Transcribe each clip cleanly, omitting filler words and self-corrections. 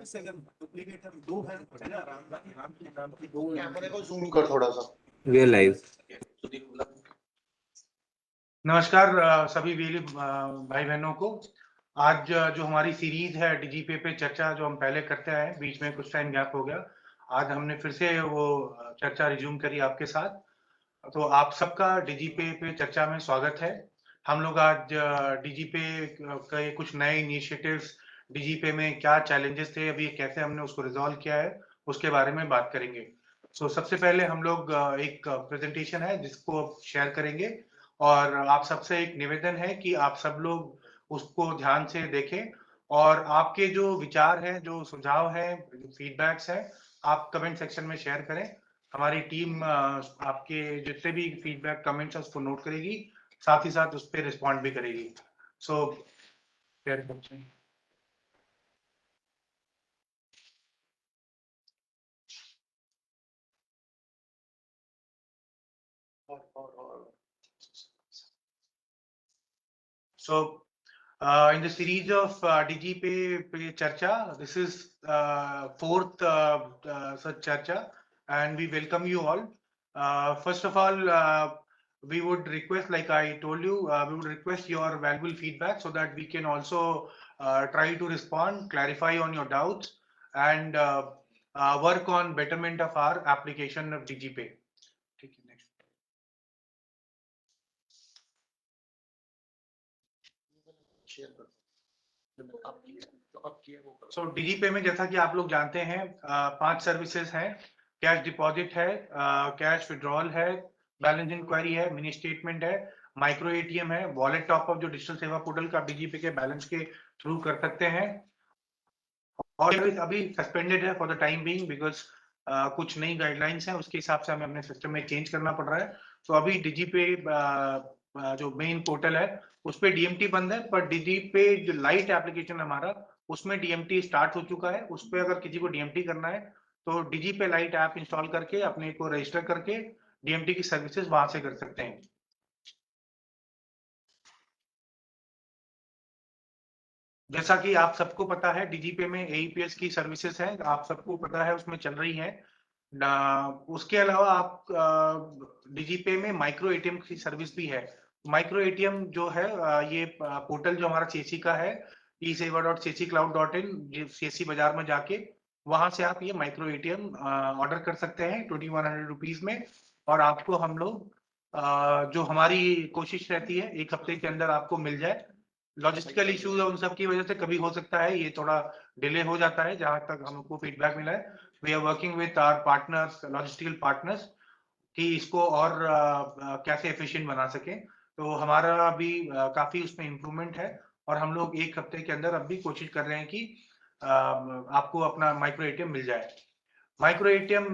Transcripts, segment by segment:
से अगर डुप्लीकेट हम दो हैं तो ना राम के नाम की दो कैमरे को जूम कर थोड़ा सा। We are live. नमस्कार सभी वीएलई भाई बहनों को। आज जो हमारी सीरीज है डीजीपे पे चर्चा जो हम पहले करते आए, बीच में कुछ टाइम गैप हो गया, आज हमने फिर से वो चर्चा रिज्यूम करी आपके साथ। तो आप सबका डीजीपे पे चर्चा में स्वागत है। हम लोग आज डीजीपे के कुछ नए इनिशिएटिव्स, डीजीपे में क्या चैलेंजेस थे, अभी कैसे हमने उसको रिजॉल्व किया है, उसके बारे में बात करेंगे। सबसे पहले हम लोग एक प्रेजेंटेशन है जिसको शेयर करेंगे और आप सबसे एक निवेदन है कि आप सब लोग उसको ध्यान से देखें और आपके जो विचार हैं, जो सुझाव हैं, फीडबैक्स हैं, आप कमेंट सेक्शन में शेयर करें। हमारी टीम आपके जितने भी फीडबैक कमेंट्स है उसको नोट करेगी, साथ ही साथ उस पर रिस्पॉन्ड भी करेगी। in the series of DGPay Charcha, this is fourth such Charcha, and we welcome you all. First of all, we would request, like I told you, we would request your valuable feedback so that we can also try to respond, clarify on your doubts, and work on betterment of our application of DGPay. So DigiPay में जैसा कि आप लोग जानते हैं 5 services हैं। Cash deposit है, cash withdrawal है, बैलेंस इंक्वायरी है, मिनी स्टेटमेंट है, माइक्रो एटीएम है, वॉलेट टॉपअप जो डिजिटल सेवा पोर्टल का डीजीपे के बैलेंस के थ्रू कर सकते हैं, और अभी सस्पेंडेड है for the time being because कुछ नई गाइडलाइंस हैं, उसके हिसाब से हमें अपने सिस्टम में चेंज करना पड़ रहा है। तो अभी डीजीपे जो मेन पोर्टल है उस पे डीएमटी बंद है, पर डीजीपे जो लाइट एप्लीकेशन हमारा उसमें डीएमटी स्टार्ट हो चुका है। उस पे अगर किसी को डीएमटी करना है तो डीजीपे लाइट ऐप इंस्टॉल करके अपने को रजिस्टर करके डीएमटी की सर्विसेज वहां से कर सकते हैं। जैसा कि आप सबको पता है डीजीपे में एईपीएस की सर्विसेज हैं, आप सबको पता है उसमें चल रही हैं। उसके अलावा आप डीजीपे में माइक्रो एटीएम की सर्विस भी है। माइक्रो एटीएम जो है ये पोर्टल जो हमारा चेसी का है, eSeva.chesicloud.in, चेसी बाजार में जाके वहां से आप ये माइक्रो एटीएम ऑर्डर कर सकते हैं 2100 रुपीज में, और आपको हम लोग जो हमारी कोशिश रहती है 1 हफ्ते के अंदर आपको मिल जाए। लॉजिस्टिकल इश्यूज है, उन सब की वजह से कभी हो सकता है ये थोड़ा डिले हो जाता है, जहां तक हमको फीडबैक मिला है। We are working with our partners, logistical partners, कि इसको और कैसे एफिशिएंट बना सके। तो हमारा अभी काफी उसमें इम्प्रूवमेंट है और हम लोग 1 हफ्ते के अंदर अभी कोशिश कर रहे हैं कि आपको अपना माइक्रो एटीएम मिल जाए। माइक्रो एटीएम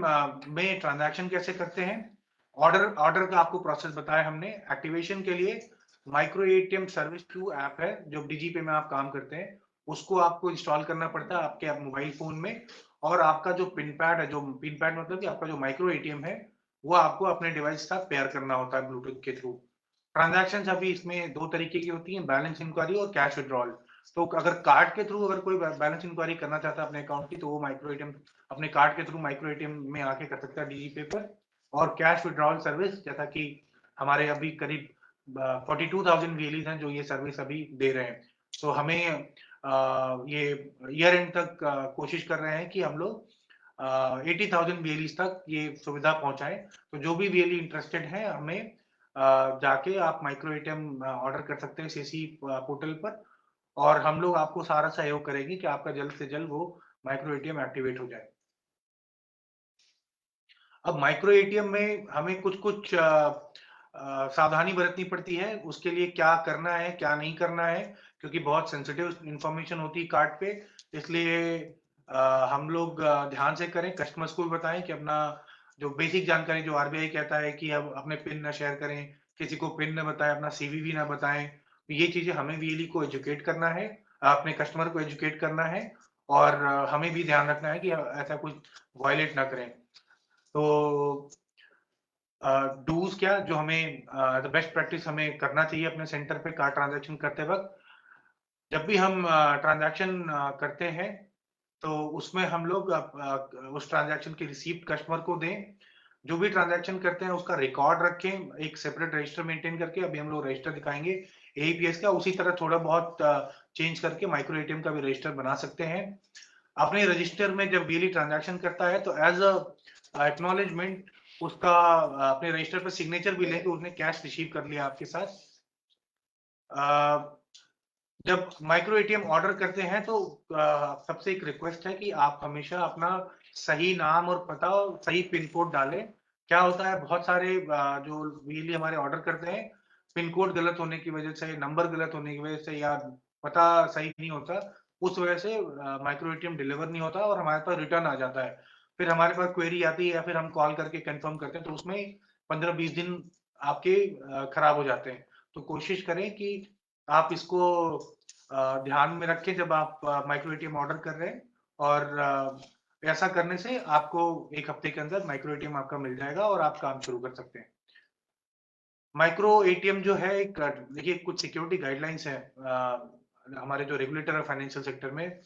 में ट्रांजैक्शन कैसे करते हैं, ऑर्डर का आपको प्रोसेस बताया हमने। एक्टिवेशन के लिए माइक्रो एटीएम सर्विस 2 ऐप है जो डीजीपे में आप काम करते हैं, उसको आपको इंस्टॉल करना पड़ता है आपके मोबाइल फोन में, और आपका जो पिन पैड है, जो पिन पैड मतलब कि आपका जो माइक्रो एटीएम है, वो आपको अपने डिवाइस के साथ पेयर करना होता है ब्लूटूथ के थ्रू। ट्रांजैक्शंस अभी इसमें 2 तरीके की होती हैं, बैलेंस इंक्वायरी और कैश विड्रॉल। तो अगर कार्ड के थ्रू अगर कोई बैलेंस इंक्वायरी करना चाहता है अपने अकाउंट की, तो वो माइक्रो एटीएम अपने कार्ड के थ्रू माइक्रो एटीएम में आके कर सकता है डीजीपे पर। और कैश विड्रॉल सर्विस, जैसा कि हमारे अभी करीब 42,000 वीएलईज हैं जो ये सर्विस अभी दे रहे हैं। तो हमें ये ईयर एंड तक कोशिश कर रहे हैं कि हम लोग 80,000 वीएलईज तक ये सुविधा पहुंचाएं। तो जो भी वीएलई इंटरेस्टेड है, हमें जाके आप माइक्रो एटीएम ऑर्डर कर सकते हैं सीसी पोर्टल पर, और हम लोग आपको सारा सहयोग करेंगे कि आपका जल्द से जल्द वो माइक्रो एटीएम एक्टिवेट हो जाए। अब माइक्रो एटीएम में हमें कुछ सावधानी बरतनी पड़ती है। उसके लिए क्या करना है क्या नहीं करना है, क्योंकि बहुत सेंसिटिव इंफॉर्मेशन होती है कार्ड पे, इसलिए हम लोग ध्यान से करें। कस्टमर्स को भी बताएं कि अपना जो बेसिक जानकारी जो आरबीआई कहता है कि अब अपने पिन ना शेयर करें, किसी को पिन ना बताएं, अपना सीवीवी ना बताएं। तो ये चीजें हमें वीएलई को एजुकेट करना है, अपने कस्टमर को एजुकेट करना है, और हमें भी ध्यान रखना है कि ऐसा कुछ वायलेट ना करें। तो डूज क्या जो हमें द बेस्ट प्रैक्टिस हमें करना चाहिए अपने सेंटर पे कार्ड ट्रांजैक्शन करते वक्त। जब भी हम ट्रांजैक्शन करते हैं तो उसमें हम लोग उस ट्रांजैक्शन की रिसीप्ट कस्टमर को दें। जो भी ट्रांजैक्शन करते हैं उसका रिकॉर्ड रखें, एक सेपरेट रजिस्टर मेंटेन करके। अभी हम लोग रजिस्टर दिखाएंगे एईपीएस का, उसी तरह थोड़ा बहुत चेंज करके माइक्रो एटीएम का भी रजिस्टर बना सकते हैं। अपने रजिस्टर में जब बीएलई ट्रांजैक्शन करता है तो एज अ एक्नॉलेजमेंट उसका अपने रजिस्टर पर सिग्नेचर भी लेके उसने कैश रिसीव कर लिया आपके साथ। जब माइक्रो एटीएम ऑर्डर करते हैं तो सबसे एक रिक्वेस्ट है कि आप हमेशा अपना सही नाम और पता और सही पिन कोड डालें। क्या होता है, बहुत सारे जो बिजली हमारे ऑर्डर करते हैं, पिन कोड गलत होने की वजह से, नंबर गलत होने की वजह से या पता सही नहीं होता, उस वजह से माइक्रो एटीएम डिलीवर नहीं होता और हमारे पास रिटर्न आ जाता है। फिर हमारे पास क्वेरी आती है या फिर हम कॉल करके कंफर्म करते हैं तो उसमें 15-20 दिन आपके खराब हो जाते हैं। तो कोशिश करें कि आप इसको ध्यान में रखें जब आप माइक्रो एटीएम ऑर्डर कर रहे हैं, और ऐसा करने से आपको 1 हफ्ते के अंदर माइक्रो एटीएम आपका मिल जाएगा और आप काम शुरू कर सकते हैं। माइक्रो एटीएम जो है एक, देखिए कुछ सिक्योरिटी गाइडलाइंस है हमारे जो रेगुलेटर है फाइनेंशियल सेक्टर में,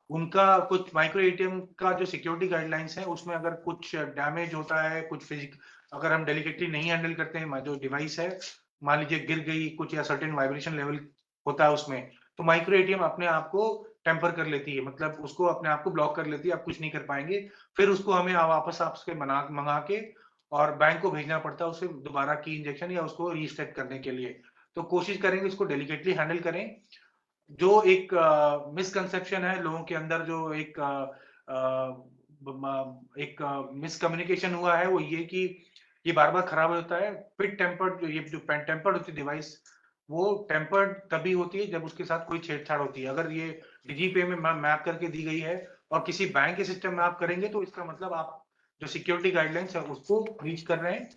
उनका कुछ माइक्रो एटीएम का जो सिक्योरिटी गाइडलाइंस है उसमें अगर कुछ डैमेज होता है, कुछ अगर हम डेलिकेटली नहीं हैंडल करते हैं जो डिवाइस है, मान लीजिए गिर गई कुछ या सर्टेन वाइब्रेशन लेवल होता है उसमें, तो माइक्रो एटीएम अपने आप को टेम्पर कर लेती है, मतलब उसको अपने आप को ब्लॉक कर लेती है, आप कुछ नहीं कर पाएंगे। फिर उसको हमें वापस आपसे मंगा के और बैंक को भेजना पड़ता है उसे दोबारा की इंजेक्शन या उसको रीसेट करने के लिए। तो कोशिश करेंगे इसको डेलिकेटली हैंडल करें। जो एक मिसकंसेप्शन है लोगों के अंदर, जो एक मिसकम्युनिकेशन हुआ है, वो ये कि ये बार-बार खराब हो जाता है। पिट टेम्पर्ड, ये जो टेम्पर्ड होती है डिवाइस, वो टेम्पर्ड तभी होती है जब उसके साथ कोई छेड़छाड़ होती है। अगर ये डिजीपे में मैप करके दी गई है और किसी बैंक के सिस्टम में आप करेंगे तो इसका मतलब आप जो सिक्योरिटी गाइडलाइंस है उसको ब्रीच कर रहे हैं,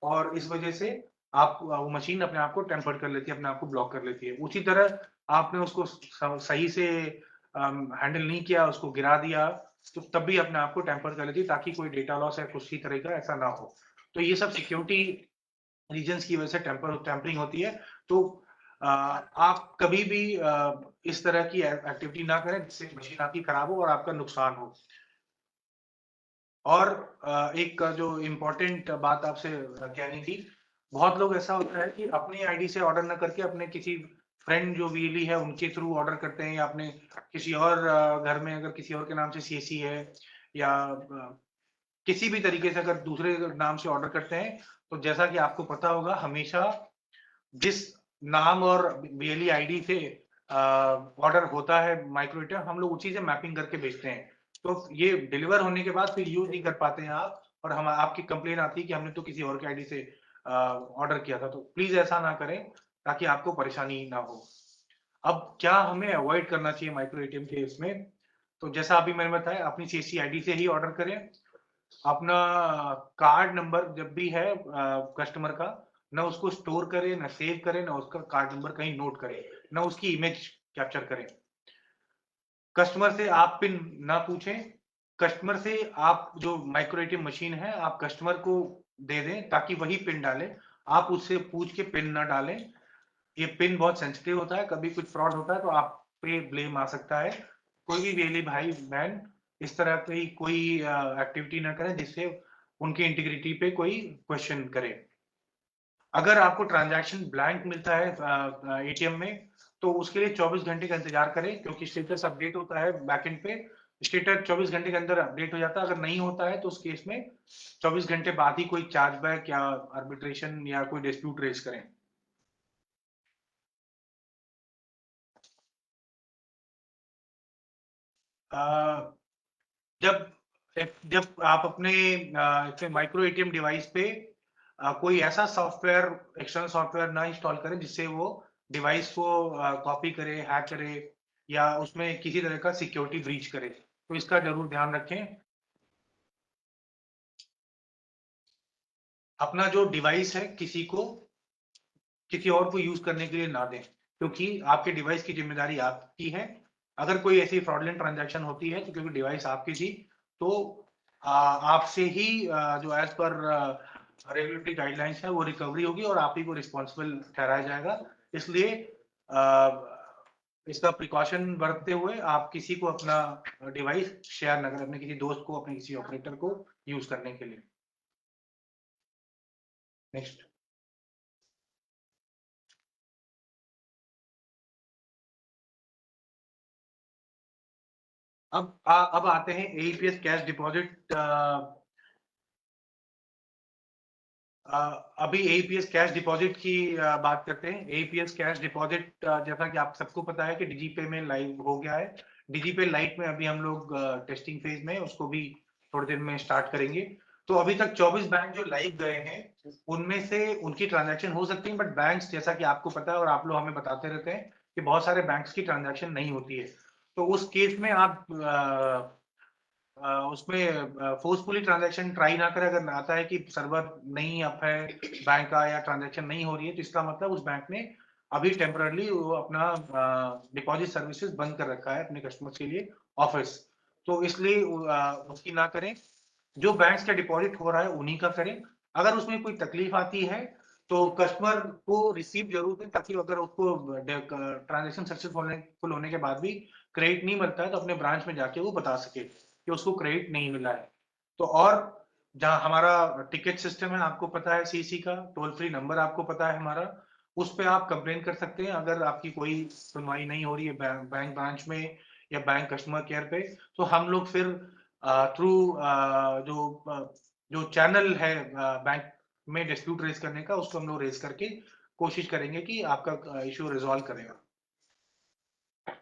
और इस वजह से आप वो मशीन अपने आप को टेम्पर्ड कर लेती है, अपने आप को ब्लॉक कर लेती है। उसी तरह आपने उसको सही से हैंडल नहीं किया, उसको गिरा दिया, तो तब भी अपने आप को टेम्पर कर लेती है, ताकि कोई डेटा लॉस या कुछ तरह का ऐसा ना हो। तो ये सब सिक्योरिटी रीजंस की वजह से टेम्परिंग होती है। तो आप कभी भी इस तरह की एक्टिविटी ना करें जिससे मशीन आपकी खराब हो और आपका नुकसान हो। और एक जो इम्पोर्टेंट बात आपसे कहनी थी, बहुत लोग ऐसा होता है कि अपनी आईडी से ऑर्डर ना करके अपने किसी फ्रेंड जो वीएलई है उनके थ्रू ऑर्डर करते हैं, या अपने किसी और घर में अगर किसी और के नाम से सीएससी है, या किसी भी तरीके से अगर दूसरे नाम से ऑर्डर करते हैं, तो जैसा कि आपको पता होगा, हमेशा जिस नाम और वीएलई आईडी से ऑर्डर होता है माइक्रो एटीएम, हम लोग उसी से मैपिंग करके भेजते हैं। तो ये डिलीवर होने के बाद फिर यूज नहीं कर पाते हैं आप, और हम आपकी कंप्लेन आती है कि हमने तो किसी और की आईडी से ऑर्डर किया था। तो प्लीज ऐसा ना करें ताकि आपको परेशानी ना हो। अब क्या हमें अवॉइड करना चाहिए माइक्रो एटीएम के इसमें, तो जैसा अभी मैंने बताया, अपनी सीएससी आईडी से ही ऑर्डर करें। अपना कार्ड नंबर जब भी है कस्टमर का, ना उसको स्टोर करें, ना सेव करें, ना उसका कार्ड नंबर कहीं नोट करें, ना उसकी इमेज कैप्चर करें। कस्टमर से आप पिन ना पूछें। कस्टमर से आप जो माइक्रो एटीएम मशीन है आप कस्टमर को दे दें ताकि वही पिन डाले। आप उससे पूछ के पिन ना डालें। ये पिन बहुत सेंसिटिव होता है, कभी कुछ फ्रॉड होता है तो आप पे ब्लेम आ सकता है। कोई भी वेली भाई बहन इस तरह की कोई एक्टिविटी ना करें जिससे उनकी इंटीग्रिटी पे कोई क्वेश्चन करे। अगर आपको ट्रांजैक्शन ब्लैंक मिलता है एटीएम में, तो उसके लिए 24 घंटे का इंतजार करें, क्योंकि स्टेटस अपडेट होता है बैकएंड पे। स्टेटस 24 घंटे के अंदर अपडेट हो जाता है। अगर नहीं होता है तो उस केस में 24 घंटे बाद ही कोई चार्जबैक या आर्बिट्रेशन या कोई डिस्प्यूट रेज करें। जब जब आप अपने माइक्रो एटीएम डिवाइस पे कोई ऐसा सॉफ्टवेयर, एक्सटर्नल सॉफ्टवेयर ना इंस्टॉल करें जिससे वो डिवाइस को कॉपी करे, हैक करे, या उसमें किसी तरह का सिक्योरिटी ब्रीच करे, तो इसका जरूर ध्यान रखें। अपना जो डिवाइस है किसी और को यूज करने के लिए ना दें, क्योंकि आपके डिवाइस की जिम्मेदारी आपकी है। अगर कोई ऐसी फ्रॉडलेंट ट्रांजैक्शन होती है तो क्योंकि डिवाइस आपकी थी, तो आपसे ही जो एज पर रेगुलेटरी गाइडलाइंस है वो रिकवरी होगी और आप ही को रिस्पॉन्सिबल ठहराया जाएगा। इसलिए इसका प्रिकॉशन बरतते हुए आप किसी को अपना डिवाइस शेयर न करें, अपने किसी दोस्त को, अपने किसी ऑपरेटर को यूज करने के लिए। नेक्स्ट। अब आते हैं एईपीएस कैश डिपॉजिट। अभी एईपीएस कैश डिपॉजिट की बात करते हैं। एईपीएस कैश डिपॉजिट जैसा कि आप सबको पता है कि डिजीपे में लाइव हो गया है। डिजीपे लाइट में अभी हम लोग टेस्टिंग फेज में, उसको भी थोड़ी देर में स्टार्ट करेंगे। तो अभी तक 24 बैंक जो लाइव गए हैं उनमें से उनकी ट्रांजैक्शन हो सकती है, बट बैंक्स जैसा कि आपको पता है और आप लोग हमें बताते रहते हैं कि बहुत सारे बैंक्स की ट्रांजैक्शन नहीं होती है। तो उस केस में आप उसमें फोर्सफुली ट्रांजैक्शन ट्राई ना करें। अगर आता है कि सर्वर नहीं अप है बैंक का या ट्रांजैक्शन नहीं हो रही है, तो इसका मतलब उस बैंक ने अभी टेम्पररी वो अपना डिपॉजिट सर्विसेज बंद कर रखा है अपने कस्टमर्स के लिए ऑफर्स। तो इसलिए उसकी ना करें। जो बैंक्स का डिपॉजिट हो रहा है उन्हीं का करें। अगर उसमें कोई तकलीफ आती है तो कस्टमर को रिसीव जरूर दें, ताकि अगर उसको ट्रांजेक्शन सक्सेसफुल होने के बाद भी क्रेडिट नहीं मिलता है तो अपने ब्रांच में जाके वो बता सके कि उसको क्रेडिट नहीं मिला है। तो और जहां हमारा टिकट सिस्टम है आपको पता है, सीसी का टोल फ्री नंबर आपको पता है हमारा, उस पे आप कंप्लेन कर सकते हैं अगर आपकी कोई सुनवाई नहीं हो रही है बैंक ब्रांच में या बैंक कस्टमर केयर पे। तो हम लोग फिर थ्रू जो चैनल है बैंक में डिस्प्यूट रेज करने का, उसको हम लोग रेज करके कोशिश करेंगे कि आपका इश्यू रिजॉल्व करेगा।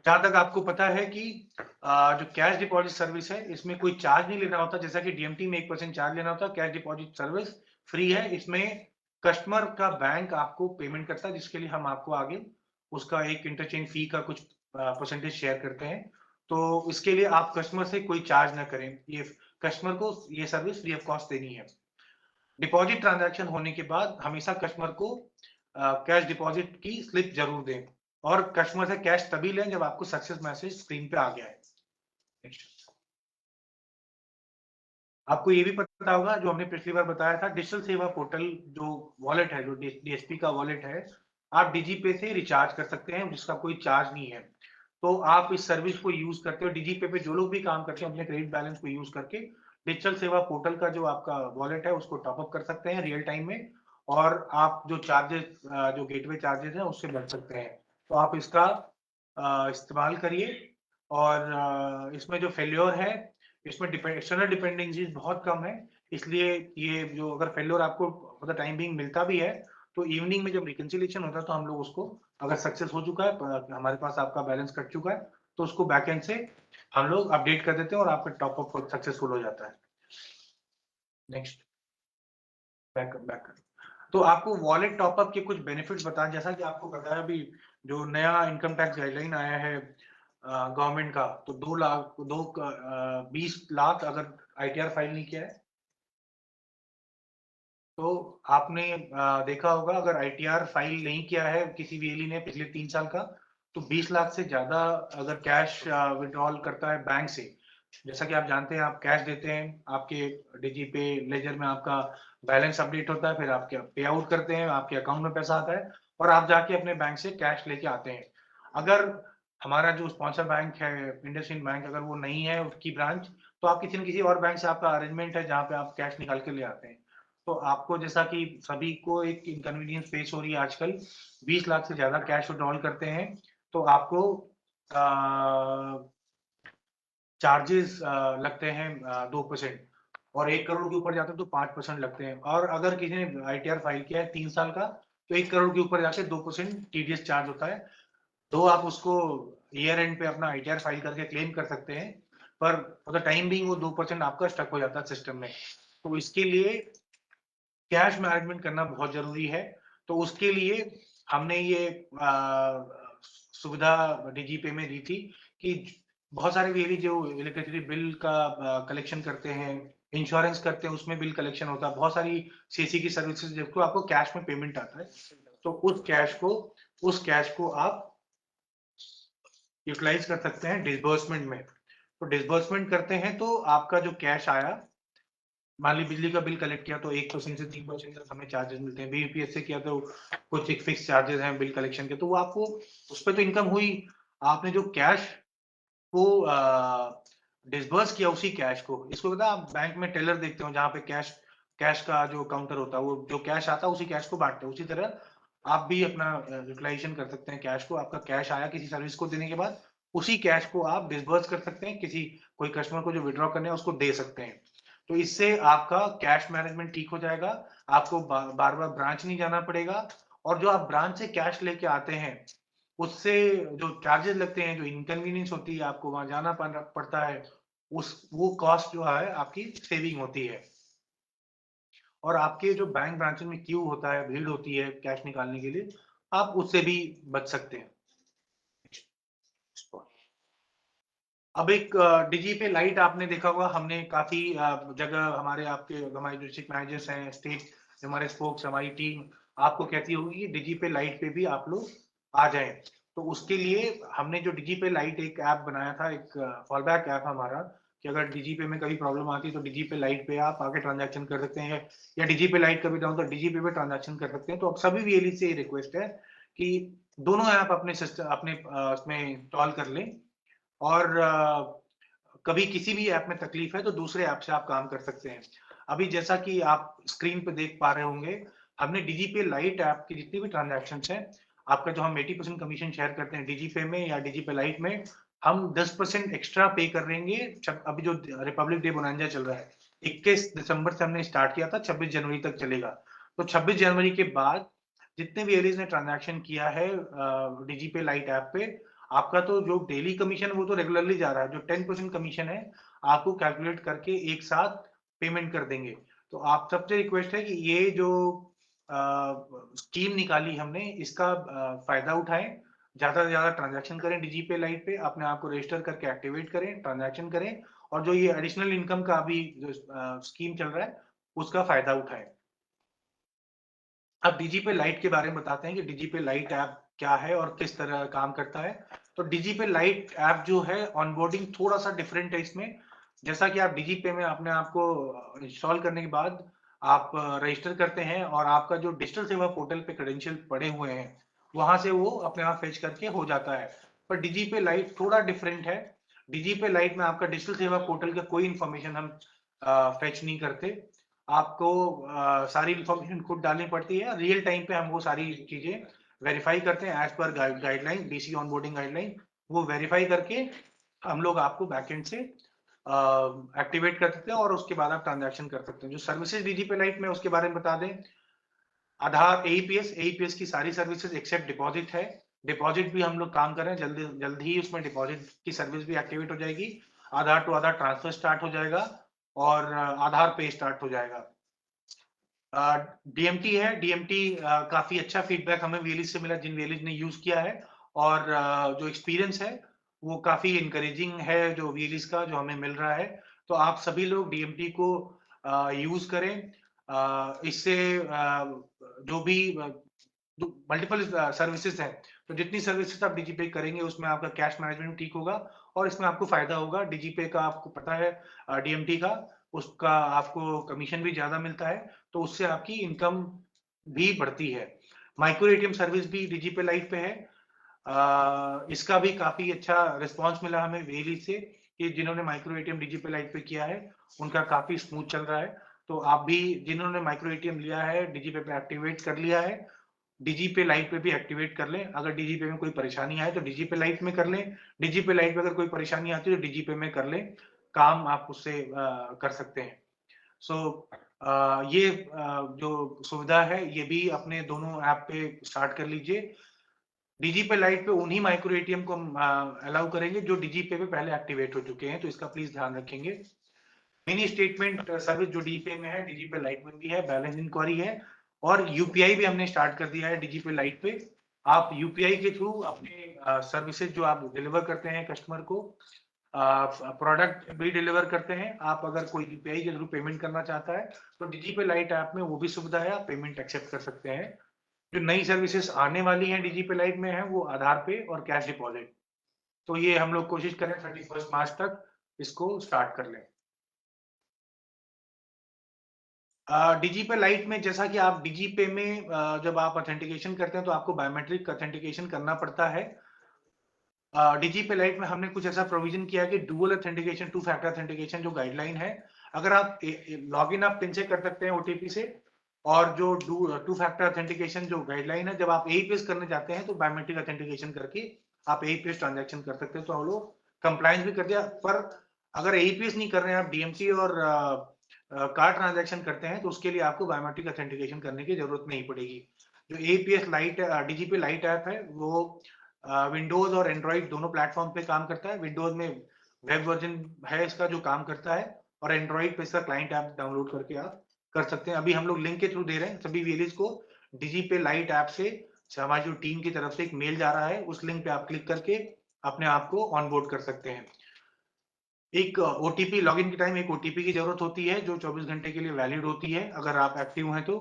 जहां तक आपको पता है कि जो कैश डिपॉजिट सर्विस है इसमें कोई चार्ज नहीं लेना होता, जैसा कि डीएमटी में 1% चार्ज लेना होता है, कैश डिपॉजिट सर्विस फ्री है। इसमें कस्टमर का बैंक आपको पेमेंट करता है, जिसके लिए हम आपको आगे उसका एक इंटरचेंज फी का कुछ परसेंटेज शेयर करते हैं। तो इसके लिए आप कस्टमर से कोई चार्ज ना करें, ये कस्टमर को ये सर्विस फ्री ऑफ कॉस्ट देनी है। डिपॉजिट ट्रांजैक्शन होने के बाद हमेशा कस्टमर को कैश डिपॉजिट की स्लिप जरूर दें, और कस्टमर से कैश तभी लें जब आपको सक्सेस मैसेज स्क्रीन पे आ गया है। आपको ये भी पता होगा, जो हमने पिछली बार बताया था, डिजिटल सेवा पोर्टल जो वॉलेट है, जो डीएसपी का वॉलेट है, आप डीजीपे से रिचार्ज कर सकते हैं जिसका कोई चार्ज नहीं है। तो आप इस सर्विस को यूज करते हो, डीजीपे पे जो लोग भी काम करते हैं अपने क्रेडिट बैलेंस को यूज करके डिजिटल सेवा पोर्टल का जो आपका वॉलेट है उसको टॉपअप कर सकते हैं रियल टाइम में, और आप जो चार्जेस, जो गेटवे चार्जेस हैं उससे बच सकते हैं। तो आप इसका इस्तेमाल करिए। और इसमें जो फेल्योर है, इसमें एक्सटर्नल डिपेंडेंसीज बहुत कम है, इसलिए ये जो अगर फेल्योर आपको मतलब टाइम बिंग मिलता भी है तो इवनिंग में जब रिकंसिलिएशन होता है तो हम लोग उसको, अगर सक्सेस हो चुका है, हमारे पास आपका बैलेंस कट चुका है, तो उसको बैकएंड से हम लोग अपडेट कर देते हैं और आपका टॉपअप सक्सेसफुल हो जाता है। नेक्स्ट। बैक तो आपको वॉलेट टॉपअप के कुछ बेनिफिट्स बताएं। जैसा कि आपको पता है अभी जो नया इनकम टैक्स गाइडलाइन आया है गवर्नमेंट का, तो 20 लाख अगर आईटीआर फाइल नहीं किया है तो आपने देखा होगा, अगर आईटीआर फाइल नहीं किया है किसी वीएलई ने पिछले 3 साल का, तो 20 लाख से ज्यादा अगर कैश विड्रॉल करता है बैंक से, जैसा कि आप जानते हैं, आप कैश देते हैं, आपके डिजीपे लेजर में आपका बैलेंस अपडेट होता है, फिर आपके पे आउट करते हैं, आपके अकाउंट में पैसा आता है और आप जाके अपने बैंक से कैश लेके आते हैं। अगर हमारा जो स्पॉन्सर बैंक है इंडसइंड बैंक, अगर वो नहीं है उसकी ब्रांच, तो आप किसी न किसी और बैंक से आपका अरेंजमेंट है जहाँ पे आप कैश निकाल के ले आते हैं। तो आपको, जैसा कि सभी को एक इनकन्वीनियंस फेस हो रही है आजकल, 20 लाख से ज्यादा कैश विड्रॉल करते हैं तो आपको चार्जेस लगते हैं 2%, और 1 करोड़ के ऊपर जाते हैं तो 5% लगते हैं। और अगर किसी ने आईटीआर फाइल किया है 3 साल का, तो 1 करोड़ के ऊपर जाके 2% टीडीएस चार्ज होता है। तो आप उसको ईयर एंड पे अपना आईटीआर फाइल करके क्लेम कर सकते हैं, पर फॉर द टाइम बीइंग वो 2% आपका स्टक हो जाता है सिस्टम में। तो इसके लिए कैश मैनेजमेंट करना बहुत जरूरी है। तो उसके लिए हमने ये सुविधा डीजीपे में दी थी कि बहुत सारे वीएलई जो इलेक्ट्रिसिटी बिल का कलेक्शन करते हैं, इंश्योरेंस करते हैं, उसमें बिल कलेक्शन होता है, बहुत सारी सीसी की सर्विसेज जिसको आपको कैश में पेमेंट आता है, तो उस कैश को आप यूटिलाइज कर सकते हैं डिसबर्समेंट में। तो डिसबर्समेंट करते हैं तो आपका जो कैश आया, मान ली बिजली का बिल कलेक्ट किया तो 1% से 3% तक हमें चार्जेस मिलते हैं, बीपीएस से किया तो कुछ एक फिक्स चार्जेस हैं बिल कलेक्शन के, तो वो आपको उस पर तो इनकम हुई, आपने जो कैश को डिसबर्स किया उसी कैश को, इसको पता है आप बैंक में टेलर देखते हो जहाँ पे कैश कैश का जो काउंटर होता है, वो जो कैश आता है उसी कैश को बांटते हैं। उसी तरह आप भी अपना यूटिलाइजेशन कर सकते हैं कैश को। आपका कैश आया किसी सर्विस को देने के बाद, उसी कैश को आप डिसबर्स कर सकते हैं, किसी कोई कस्टमर को जो विड्रॉ करने है उसको दे सकते हैं। तो इससे आपका कैश मैनेजमेंट ठीक हो जाएगा, आपको बार बार ब्रांच नहीं जाना पड़ेगा, और जो आप ब्रांच से कैश लेके आते हैं उससे जो चार्जेस लगते हैं, जो इनकन्वीनियंस होती है, आपको वहां जाना पड़ता है, उस वो कॉस्ट जो है आपकी सेविंग होती है। और आपके जो बैंक ब्रांचेस में क्यू होता है, भीड़ होती है कैश निकालने के लिए, आप उससे भी बच सकते हैं। अब एक डिजी पे लाइट आपने देखा होगा, हमने काफी जगह हमारे हमारे जो डिस्ट्रिक्ट मैनेजर्स हैं, स्टेट हमारे स्पोक्स, हमारी टीम आपको कहती होगी कि डिजी पे लाइट पे भी आप लोग आ जाएं। तो उसके लिए हमने जो डिजी पे लाइट एक ऐप बनाया था, एक फॉल बैक ऐप हमारा, कि अगर डिजी पे में कभी प्रॉब्लम आती है तो डिजी पे लाइट पे आप आके ट्रांजैक्शन कर सकते हैं, या डिजी पे लाइट कभी डाउन तो डिजी पे ट्रांजैक्शन कर सकते हैं। तो अब सभी वीएलई से रिक्वेस्ट है कि दोनों ऐप अपने सिस्टम अपने उसमें इंस्टॉल कर लें, और कभी किसी भी ऐप में तकलीफ है तो दूसरे ऐप से आप काम कर सकते हैं। अभी जैसा कि आप स्क्रीन पे देख पा रहे होंगे, हमने डीजीपे लाइट ऐप की जितनी भी ट्रांजैक्शन है, आपका जो हम 80% कमीशन शेयर करते हैं डीजीपे में या डीजीपे लाइट में, हम 10% एक्स्ट्रा पे कर लेंगे। अभी जो रिपब्लिक डे बोनांजा चल रहा है, 21 दिसंबर से हमने स्टार्ट किया था, 26 जनवरी तक चलेगा। तो 26 जनवरी के बाद जितने भी एरियज ने ट्रांजैक्शन किया है डीजीपे लाइट ऐप पे, आपका तो जो डेली कमीशन वो तो रेगुलरली जा रहा है, जो 10% कमीशन है आपको कैलकुलेट करके एक साथ पेमेंट कर देंगे। तो आप सबसे रिक्वेस्ट है कि ये जो स्कीम निकाली हमने, इसका फायदा उठाएं, ज्यादा से ज्यादा ट्रांजैक्शन करें डीजीपे लाइट पे, अपने आप को रजिस्टर करके एक्टिवेट करें, ट्रांजैक्शन करें, और जो ये एडिशनल इनकम का अभी जो स्कीम चल रहा है उसका फायदा उठाएं। अब डीजीपे लाइट के बारे में बताते हैं कि डीजीपे लाइट ऐप क्या है और किस तरह काम करता है। तो डीजीपे लाइट ऐप जो है, ऑनबोर्डिंग थोड़ा सा डिफरेंट है इसमें। जैसा कि आप डीजीपे में अपने आप को इंस्टॉल करने के बाद आप रजिस्टर करते हैं, और आपका जो डिजिटल सेवा पोर्टल पे क्रेडेंशियल पड़े हुए हैं वहां से वो अपने आप फेच करके हो जाता है। पर डीजीपे लाइट थोड़ा डिफरेंट है। डीजीपे लाइट में आपका डिजिटल सेवा पोर्टल का कोई इंफॉर्मेशन हम फेच नहीं करते, आपको सारी इंफॉर्मेशन खुद डालनी पड़ती है। रियल टाइम पे हम वो सारी चीजें वेरीफाई करते हैं as per guideline, DC onboarding guideline, वो वेरीफाई करके हम लोग आपको बैकएंड से एक्टिवेट कर सकते हैं, और उसके बाद आप ट्रांजैक्शन कर सकते हैं। जो सर्विसेज डीजीपे लाइट में उसके बारे में बता दें, आधार एईपीएस की सारी सर्विसेज एक्सेप्ट डिपॉजिट है। डिपॉजिट भी हम लोग काम कर रहे हैं, जल्दी जल्द ही उसमें डिपॉजिट की सर्विस भी एक्टिवेट हो जाएगी। आधार टू आधार ट्रांसफर स्टार्ट हो जाएगा, और आधार पे स्टार्ट हो जाएगा। डीएमटी है, डीएमटी काफी अच्छा फीडबैक हमें वीएलईज से मिला, जिन वीएलईज ने यूज किया है, और जो एक्सपीरियंस है वो काफी इंकरेजिंग है जो वीएलईज का जो हमें मिल रहा है। तो आप सभी लोग डीएमटी को यूज करें। इससे जो भी मल्टीपल सर्विसेज हैं, तो जितनी सर्विसेज आप डीजीपे करेंगे उसमें आपका कैश मैनेजमेंट ठीक होगा, और इसमें आपको फायदा होगा। डीजीपे का आपको पता है, डीएमटी का उसका आपको कमीशन भी ज्यादा मिलता है, तो उससे आपकी इनकम भी बढ़ती है। माइक्रो एटीएम सर्विस भी डीजीपे लाइट पे है। इसका भी काफी अच्छा रिस्पांस मिला हमें वेली से, कि जिन्होंने माइक्रो एटीएम डीजीपे लाइट पे किया है उनका काफी स्मूथ चल रहा है। तो आप भी जिन्होंने माइक्रो एटीएम लिया है, डीजीपे पे एक्टिवेट कर लिया है, डीजीपे लाइट पे भी एक्टिवेट कर लें। अगर डीजीपे में कोई परेशानी आए तो डीजीपे लाइट में कर लें, डीजीपे लाइट पे अगर कोई परेशानी आती है तो डीजीपे में कर लें, काम आप उससे कर सकते हैं। सो ये जो सुविधा है ये भी अपने दोनों ऐप पे स्टार्ट कर लीजिए। डीजीपे लाइट पे उन्हीं माइक्रो एटीएम को हम अलाउ करेंगे जो डीजीपे पे पहले एक्टिवेट हो चुके हैं, तो इसका प्लीज ध्यान रखेंगे। मिनी स्टेटमेंट सर्विस जो डीजीपे में है, डीजीपे लाइट में भी है, बैलेंस इंक्वायरी है, और यूपीआई भी हमने स्टार्ट कर दिया है डीजीपे लाइट पे। आप यूपीआई के थ्रू अपने सर्विसेज जो आप डिलीवर करते हैं कस्टमर को, प्रोडक्ट भी डिलीवर करते हैं, आप अगर कोई यूपीआई के थ्रू पेमेंट करना चाहता है तो डीजीपे लाइट ऐप में वो भी सुविधा है, आप पेमेंट एक्सेप्ट कर सकते हैं। जो नई सर्विसेज आने वाली हैं डीजीपे लाइट में है वो आधार पे और कैश डिपॉजिट। तो ये हम लोग कोशिश करें 31 मार्च तक इसको स्टार्ट कर लें। डीजीपे लाइट में जैसा कि आप डीजीपे में जब आप ऑथेंटिकेशन करते हैं तो आपको बायोमेट्रिक ऑथेंटिकेशन करना पड़ता है। डिजी पे लाइट में हमने कुछ ऐसा प्रोविजन किया है कि dual authentication, two factor authentication जो गाइडलाइन है, अगर आप लॉगिन आप पिन से कर सकते हैं ओटीपी से, और जो टू फैक्टर ऑथेंटिकेशन जो गाइडलाइन है, जब आप एईपीएस करने जाते हैं तो बायोमेट्रिक ऑथेंटिकेशन करके आप एईपीएस ट्रांजैक्शन कर सकते हैं। तो हम लोग कंप्लायंस भी कर दिया, पर अगर एईपीएस नहीं कर रहे हैं, आप डीएमटी और कार्ड ट्रांजैक्शन करते हैं, तो उसके लिए आपको बायोमेट्रिक ऑथेंटिकेशन करने की जरूरत नहीं पड़ेगी। जो AEPS light DGP lite app है, वो विंडोज और एंड्रॉइड दोनों प्लेटफॉर्म पे काम करता है। विंडोज में वेब वर्जन है इसका जो काम करता है, और एंड्रॉइड पे इसका क्लाइंट ऐप डाउनलोड करके आप कर सकते हैं। अभी हम लोग लिंक के थ्रू दे रहे हैं सभी वीएलईज को। डिजी पे लाइट ऐप से हमारी जो टीम की तरफ से एक मेल जा रहा है, उस लिंक पे आप क्लिक करके अपने आप को ऑनबोर्ड कर सकते हैं। एक ओटीपी लॉगिन के टाइम एक ओटीपी की जरूरत होती है, जो 24 घंटे के लिए वैलिड होती है अगर आप एक्टिव हैं तो।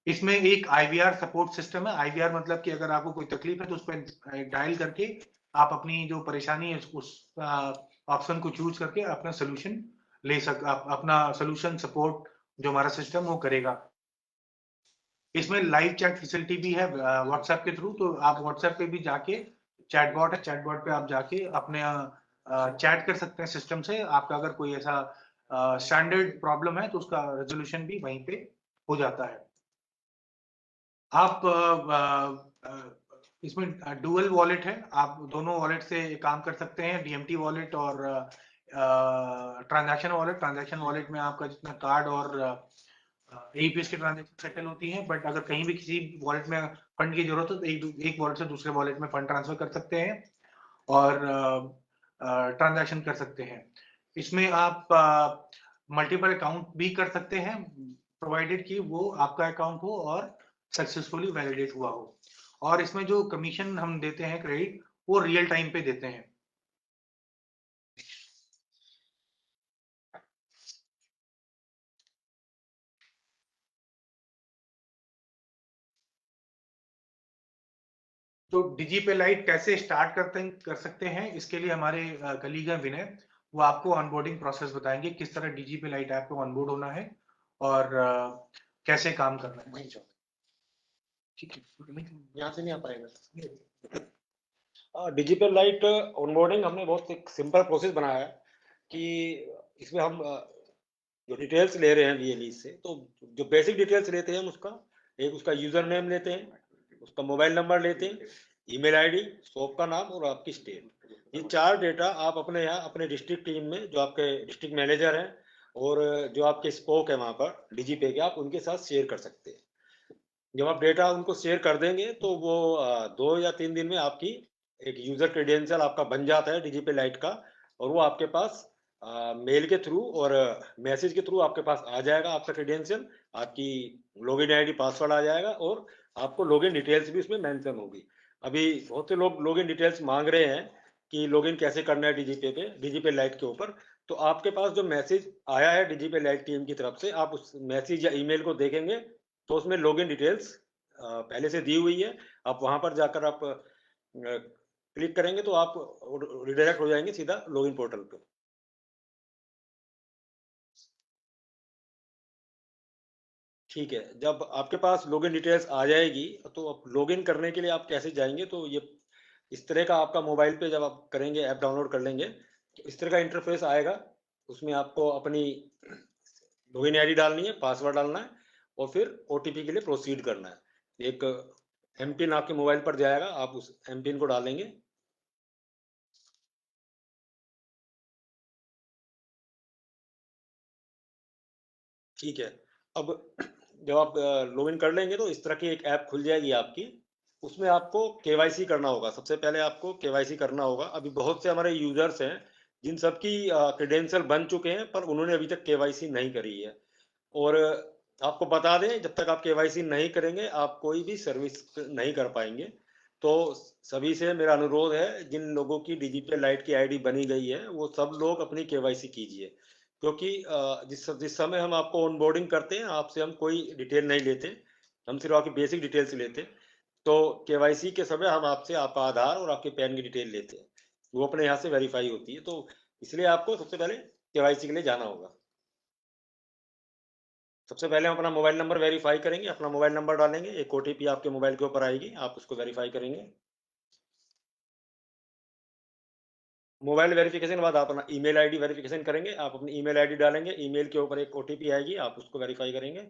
इसमें एक आईवीआर सपोर्ट सिस्टम है। आईवीआर मतलब कि अगर आपको कोई तकलीफ है तो उस पर डायल करके आप अपनी जो परेशानी है उस ऑप्शन को चूज करके अपना सोल्यूशन अपना सोल्यूशन सपोर्ट जो हमारा सिस्टम वो करेगा। इसमें लाइव चैट फैसिलिटी भी है व्हाट्सएप के थ्रू, तो आप व्हाट्सएप पे भी जाके चैटबॉट है, चैटबॉट पे आप जाके अपने चैट कर सकते हैं सिस्टम से। आपका अगर कोई ऐसा स्टैंडर्ड प्रॉब्लम है तो उसका रेजोल्यूशन भी वहीं पे हो जाता है। आप इसमें डुअल वॉलेट है, आप दोनों वॉलेट से काम कर सकते हैं, डीएमटी वॉलेट और ट्रांजैक्शन वॉलेट। ट्रांजैक्शन वॉलेट में आपका जितना कार्ड और एईपीएस की ट्रांजैक्शन सेटल होती है, बट अगर कहीं भी किसी वॉलेट में फंड की जरूरत हो तो एक वॉलेट से दूसरे वॉलेट में फंड ट्रांसफर कर सकते हैं और ट्रांजैक्शन कर सकते हैं। इसमें आप मल्टीपल अकाउंट भी कर सकते हैं, प्रोवाइडेड कि वो आपका अकाउंट हो और सक्सेसफुली वैलिडेट हुआ हो। और इसमें जो कमीशन हम देते हैं क्रेडिट, वो रियल टाइम पे देते हैं। तो डिजी पे लाइट कैसे स्टार्ट कर सकते हैं, इसके लिए हमारे कलीग हैं विनय, वो आपको ऑनबोर्डिंग प्रोसेस बताएंगे, किस तरह डिजी पे लाइट ऐप पे ऑनबोर्ड होना है और कैसे काम करना है। ठीक है, यहाँ से नहीं आ पाएगा। डिजिटल लाइट ऑनबोर्डिंग हमने बहुत एक सिंपल प्रोसेस बनाया है कि इसमें हम जो डिटेल्स ले रहे हैं वीएलई से, तो जो बेसिक डिटेल्स लेते हैं हम उसका यूजर नेम लेते हैं, उसका मोबाइल नंबर लेते हैं, ईमेल आईडी, शॉप का नाम और आपकी स्टेट। ये 4 डेटा आप अपने यहाँ अपने डिस्ट्रिक्ट टीम में जो आपके डिस्ट्रिक्ट मैनेजर हैं और जो आपके स्पोक है वहाँ पर डीजीपे के, आप उनके साथ शेयर कर सकते हैं। जब आप डेटा उनको शेयर कर देंगे तो वो 2 या 3 दिन में आपकी एक यूजर क्रेडेंशियल आपका बन जाता है डीजीपी लाइट का, और वो आपके पास मेल के थ्रू और मैसेज के थ्रू आपके पास आ जाएगा आपका क्रेडेंशियल, आपकी लॉगिन आईडी पासवर्ड आ जाएगा और आपको लॉगिन डिटेल्स भी उसमें मेंशन होगी। अभी बहुत से लोग लॉगिन डिटेल्स मांग रहे हैं कि लॉगिन कैसे करना है डीजीपी लाइट के ऊपर। तो आपके पास जो मैसेज आया है डीजीपी लाइट टीम की तरफ से, आप उस मैसेज या ईमेल को देखेंगे तो उसमें लॉगिन डिटेल्स पहले से दी हुई है। आप वहां पर जाकर आप क्लिक करेंगे तो आप रिडायरेक्ट हो जाएंगे सीधा लॉगिन पोर्टल पे। ठीक है, जब आपके पास लॉगिन डिटेल्स आ जाएगी तो आप लॉगिन करने के लिए आप कैसे जाएंगे, तो ये इस तरह का आपका मोबाइल पे जब आप करेंगे, ऐप डाउनलोड कर लेंगे तो इस तरह का इंटरफेस आएगा। उसमें आपको अपनी लॉगिन आईडी डालनी है, पासवर्ड डालना है और फिर ओटीपी के लिए प्रोसीड करना है। एक एमपिन आपके मोबाइल पर जाएगा, आप उस एमपिन को डालेंगे। ठीक है, अब जब आप लॉगिन कर लेंगे तो इस तरह की एक ऐप खुल जाएगी आपकी। उसमें आपको केवाईसी करना होगा। सबसे पहले आपको केवाईसी करना होगा। अभी बहुत से हमारे यूजर्स हैं जिन सबकी क्रेडेंशियल बन चुके हैं पर उन्होंने अभी तक केवाईसी नहीं करी है। और आपको बता दें, जब तक आप केवाईसी नहीं करेंगे आप कोई भी सर्विस नहीं कर पाएंगे। तो सभी से मेरा अनुरोध है, जिन लोगों की डिजिटल लाइट की आईडी बनी गई है वो सब लोग अपनी केवाईसी कीजिए, क्योंकि जिस समय हम आपको ऑनबोर्डिंग करते हैं आपसे हम कोई डिटेल नहीं लेते, हम सिर्फ आपकी बेसिक डिटेल्स लेते हैं। तो केवाईसी के समय हम आपसे आपका आधार और आपके पैन की डिटेल लेते हैं, वो अपने यहाँ से वेरीफाई होती है। तो इसलिए आपको सबसे पहले केवाईसी के लिए जाना होगा। सबसे पहले हम अपना मोबाइल नंबर वेरीफाई करेंगे। अपना मोबाइल नंबर डालेंगे, एक ओटीपी आपके मोबाइल के ऊपर आएगी, आप उसको वेरीफाई करेंगे। मोबाइल वेरिफिकेशन के बाद आप अपना ईमेल आईडी वेरिफिकेशन करेंगे। आप अपनी ईमेल आईडी डालेंगे, ईमेल के ऊपर एक ओटीपी आएगी, आप उसको वेरीफाई करेंगे।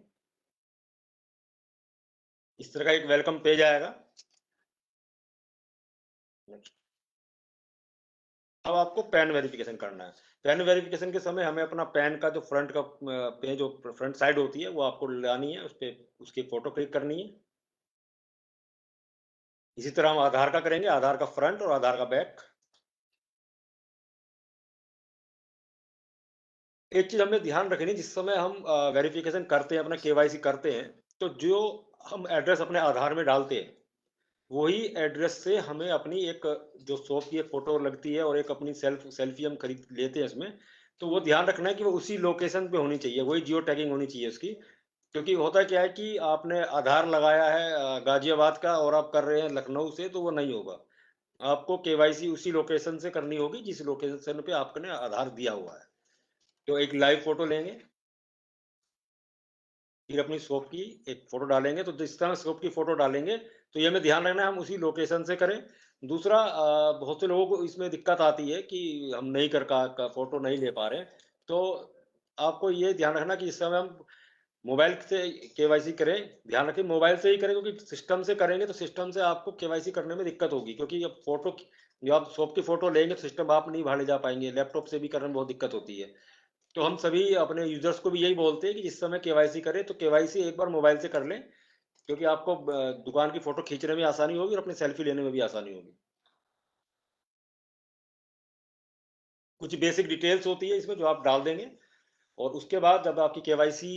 इस तरह का एक वेलकम पेज आएगा। अब आपको पैन वेरिफिकेशन करना है। पैन वेरिफिकेशन के समय हमें अपना पैन का जो फ्रंट का पेज, जो फ्रंट साइड होती है, वो आपको लानी है, उस पे उसकी फोटो क्लिक करनी है। इसी तरह हम आधार का करेंगे, आधार का फ्रंट और आधार का बैक। एक चीज हमें ध्यान रखनी, जिस समय हम वेरिफिकेशन करते हैं, अपना केवाईसी करते हैं, तो जो हम एड्रेस अपने आधार में डालते हैं, वही एड्रेस से हमें अपनी एक जो शॉप की फोटो लगती है और एक अपनी सेल्फी हम खरीद लेते हैं इसमें, तो वो ध्यान रखना है कि वो उसी लोकेशन पे होनी चाहिए, वही जियो टैगिंग होनी चाहिए उसकी। क्योंकि होता क्या है कि आपने आधार लगाया है गाजियाबाद का और आप कर रहे हैं लखनऊ से, तो वो नहीं होगा। आपको केवाईसी उसी लोकेशन से करनी होगी जिस लोकेशन पे आपने आधार दिया हुआ है। तो एक लाइव फोटो लेंगे, फिर अपनी शॉप की एक फोटो डालेंगे। तो जिस तरह शॉप की फोटो डालेंगे, तो ये हमें ध्यान रखना है हम उसी लोकेशन से करें। दूसरा, बहुत से लोगों को इसमें दिक्कत आती है कि हम नहीं का फोटो नहीं ले पा रहे हैं। तो आपको ये ध्यान रखना कि इस समय हम मोबाइल से केवाईसी करें। ध्यान रखें मोबाइल से ही करें, क्योंकि सिस्टम से करेंगे तो सिस्टम से आपको केवाईसी करने में दिक्कत होगी, क्योंकि अब फोटो जो आप शॉप की फोटो लेंगे तो सिस्टम आप नहीं भाड़े जा पाएंगे, लैपटॉप से भी करने में बहुत दिक्कत होती है। तो हम सभी अपने यूजर्स को भी यही बोलते हैं कि जिस समय केवाईसी करें तो केवाईसी एक बार मोबाइल से कर लें, क्योंकि आपको दुकान की फोटो खींचने में आसानी होगी और अपनी सेल्फी लेने में भी आसानी होगी। कुछ बेसिक डिटेल्स होती है इसमें जो आप डाल देंगे, और उसके बाद जब आपकी केवाईसी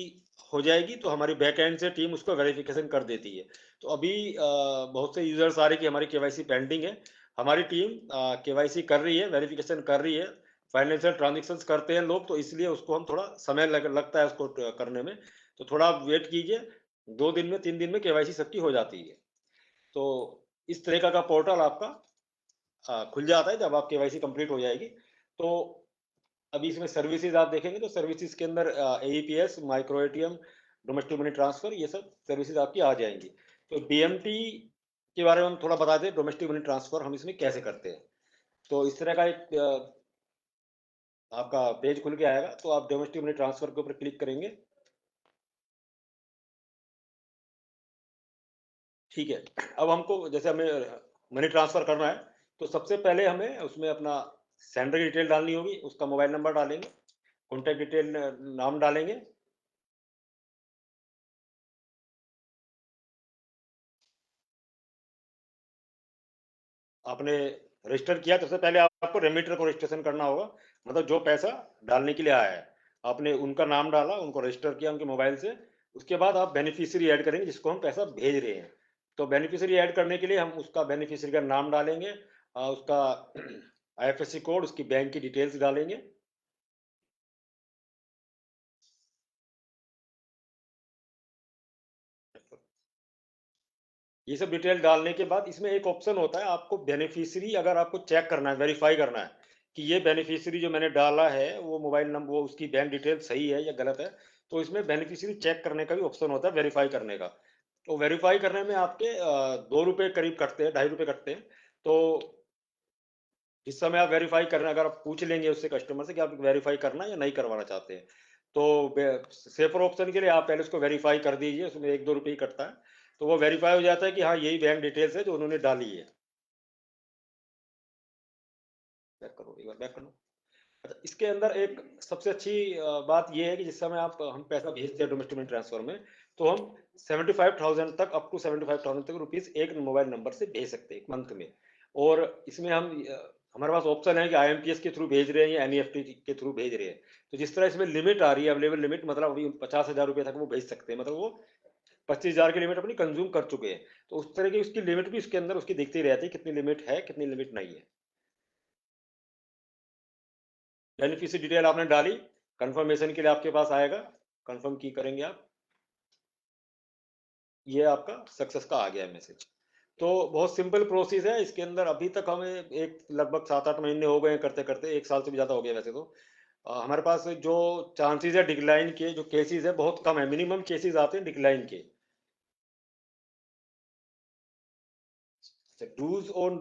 हो जाएगी तो हमारी बैक एंड से टीम उसको वेरिफिकेशन कर देती है। तो अभी बहुत से यूजर्स आ रहे हैं कि हमारी केवाईसी पेंडिंग है। हमारी टीम केवाईसी कर रही है, वेरिफिकेशन कर रही है। फाइनेंशियल ट्रांजेक्शन्स करते हैं लोग, तो इसलिए उसको हम थोड़ा समय लगता है उसको करने में। तो थोड़ा वेट कीजिए, 2 दिन में 3 दिन में केवाईसी सबकी हो जाती है। तो इस तरीका का पोर्टल आपका खुल जाता है जब आप केवाईसी कंप्लीट हो जाएगी। तो अभी इसमें सर्विसेज आप देखेंगे तो सर्विसेज के अंदर AEPS, micro ATM, domestic money transfer, ये सब सर्विसेज आपकी आ जाएंगी। तो बीएमटी के बारे में हम थोड़ा बता दें, डोमेस्टिक मनी ट्रांसफर हम इसमें कैसे करते हैं। तो इस तरह का एक आपका पेज खुल के आएगा, तो आप डोमेस्टिक मनी ट्रांसफर के ऊपर क्लिक करेंगे। ठीक है, अब हमको जैसे हमें मनी ट्रांसफर करना है, तो सबसे पहले हमें उसमें अपना सेंडर की डिटेल डालनी होगी, उसका मोबाइल नंबर डालेंगे, कॉन्टैक्ट डिटेल नाम डालेंगे। आपने रजिस्टर किया तो सबसे पहले आपको रेमिटर को रजिस्ट्रेशन करना होगा, मतलब जो पैसा डालने के लिए आया है। आपने उनका नाम डाला, उनको रजिस्टर किया उनके मोबाइल से। उसके बाद आप बेनिफिशियरी ऐड करेंगे जिसको हम पैसा भेज रहे हैं। तो बेनिफिशियरी ऐड करने के लिए हम उसका बेनिफिशियरी का नाम डालेंगे, उसका आईएफएससी कोड, उसकी बैंक की डिटेल्स डालेंगे। ये सब डिटेल डालने के बाद इसमें एक ऑप्शन होता है, आपको बेनिफिशियरी अगर आपको चेक करना है, वेरीफाई करना है कि ये बेनिफिशियरी जो मैंने डाला है वो मोबाइल नंबर, वो उसकी बैंक डिटेल सही है या गलत है, तो इसमें बेनिफिशियरी चेक करने का भी ऑप्शन होता है, वेरीफाई करने का। तो वेरीफाई करने में आपके 2 रुपये करीब कटते हैं, 2.5 रुपये कटते हैं। तो इस समय आप वेरीफाई करना, अगर आप पूछ लेंगे उससे कस्टमर से कि आप वेरीफाई करना या नहीं करवाना चाहते हैं, तो सेफर ऑप्शन के लिए आप पहले उसको वेरीफाई कर दीजिए, उसमें 1-2 रुपये ही कटता है। तो वो वेरीफाई हो जाता है कि हाँ यही बैंक डिटेल्स है जो उन्होंने डाली है। बैक करो, एक बार बैक करो। अच्छा, इसके अंदर एक सबसे अच्छी बात यह है कि जिस समय आप हम पैसा भेजते हैं डोमेस्टिक मनी ट्रांसफर में, तो हम 75,000 तक, अप टू 75,000 तक रुपीज एक मोबाइल नंबर से भेज सकते हैं एक मंथ में। और इसमें हम हमारे पास ऑप्शन है कि आईएमपीएस के थ्रू भेज रहे हैं या एनईएफटी के थ्रू भेज रहे हैं। तो जिस तरह इसमें लिमिट आ रही है, अवेलेबल लिमिट, मतलब अभी 50,000 रुपये तक वो भेज सकते हैं, मतलब वो 25,000 की लिमिट अपनी कंज्यूम कर चुके हैं। तो उस तरह की उसकी लिमिट भी उसके अंदर उसकी दिखती रहती है, कितनी लिमिट है कितनी लिमिट नहीं है। बेनिफिशियरी डिटेल आपने डाली, कंफर्मेशन के लिए आपके पास आएगा, कंफर्म की करेंगे आप, ये आपका सक्सेस का आ गया है मैसेज। तो बहुत सिंपल प्रोसेस है इसके अंदर। अभी तक हमें एक लगभग 7-8 महीने हो गए करते करते, 1 साल से भी ज़्यादा हो गया वैसे तो। हमारे पास जो चांसेस है डिक्लाइन के, जो केसेस है बहुत कम है, मिनिमम केसेस आते हैं डिक्लाइन के। Dos on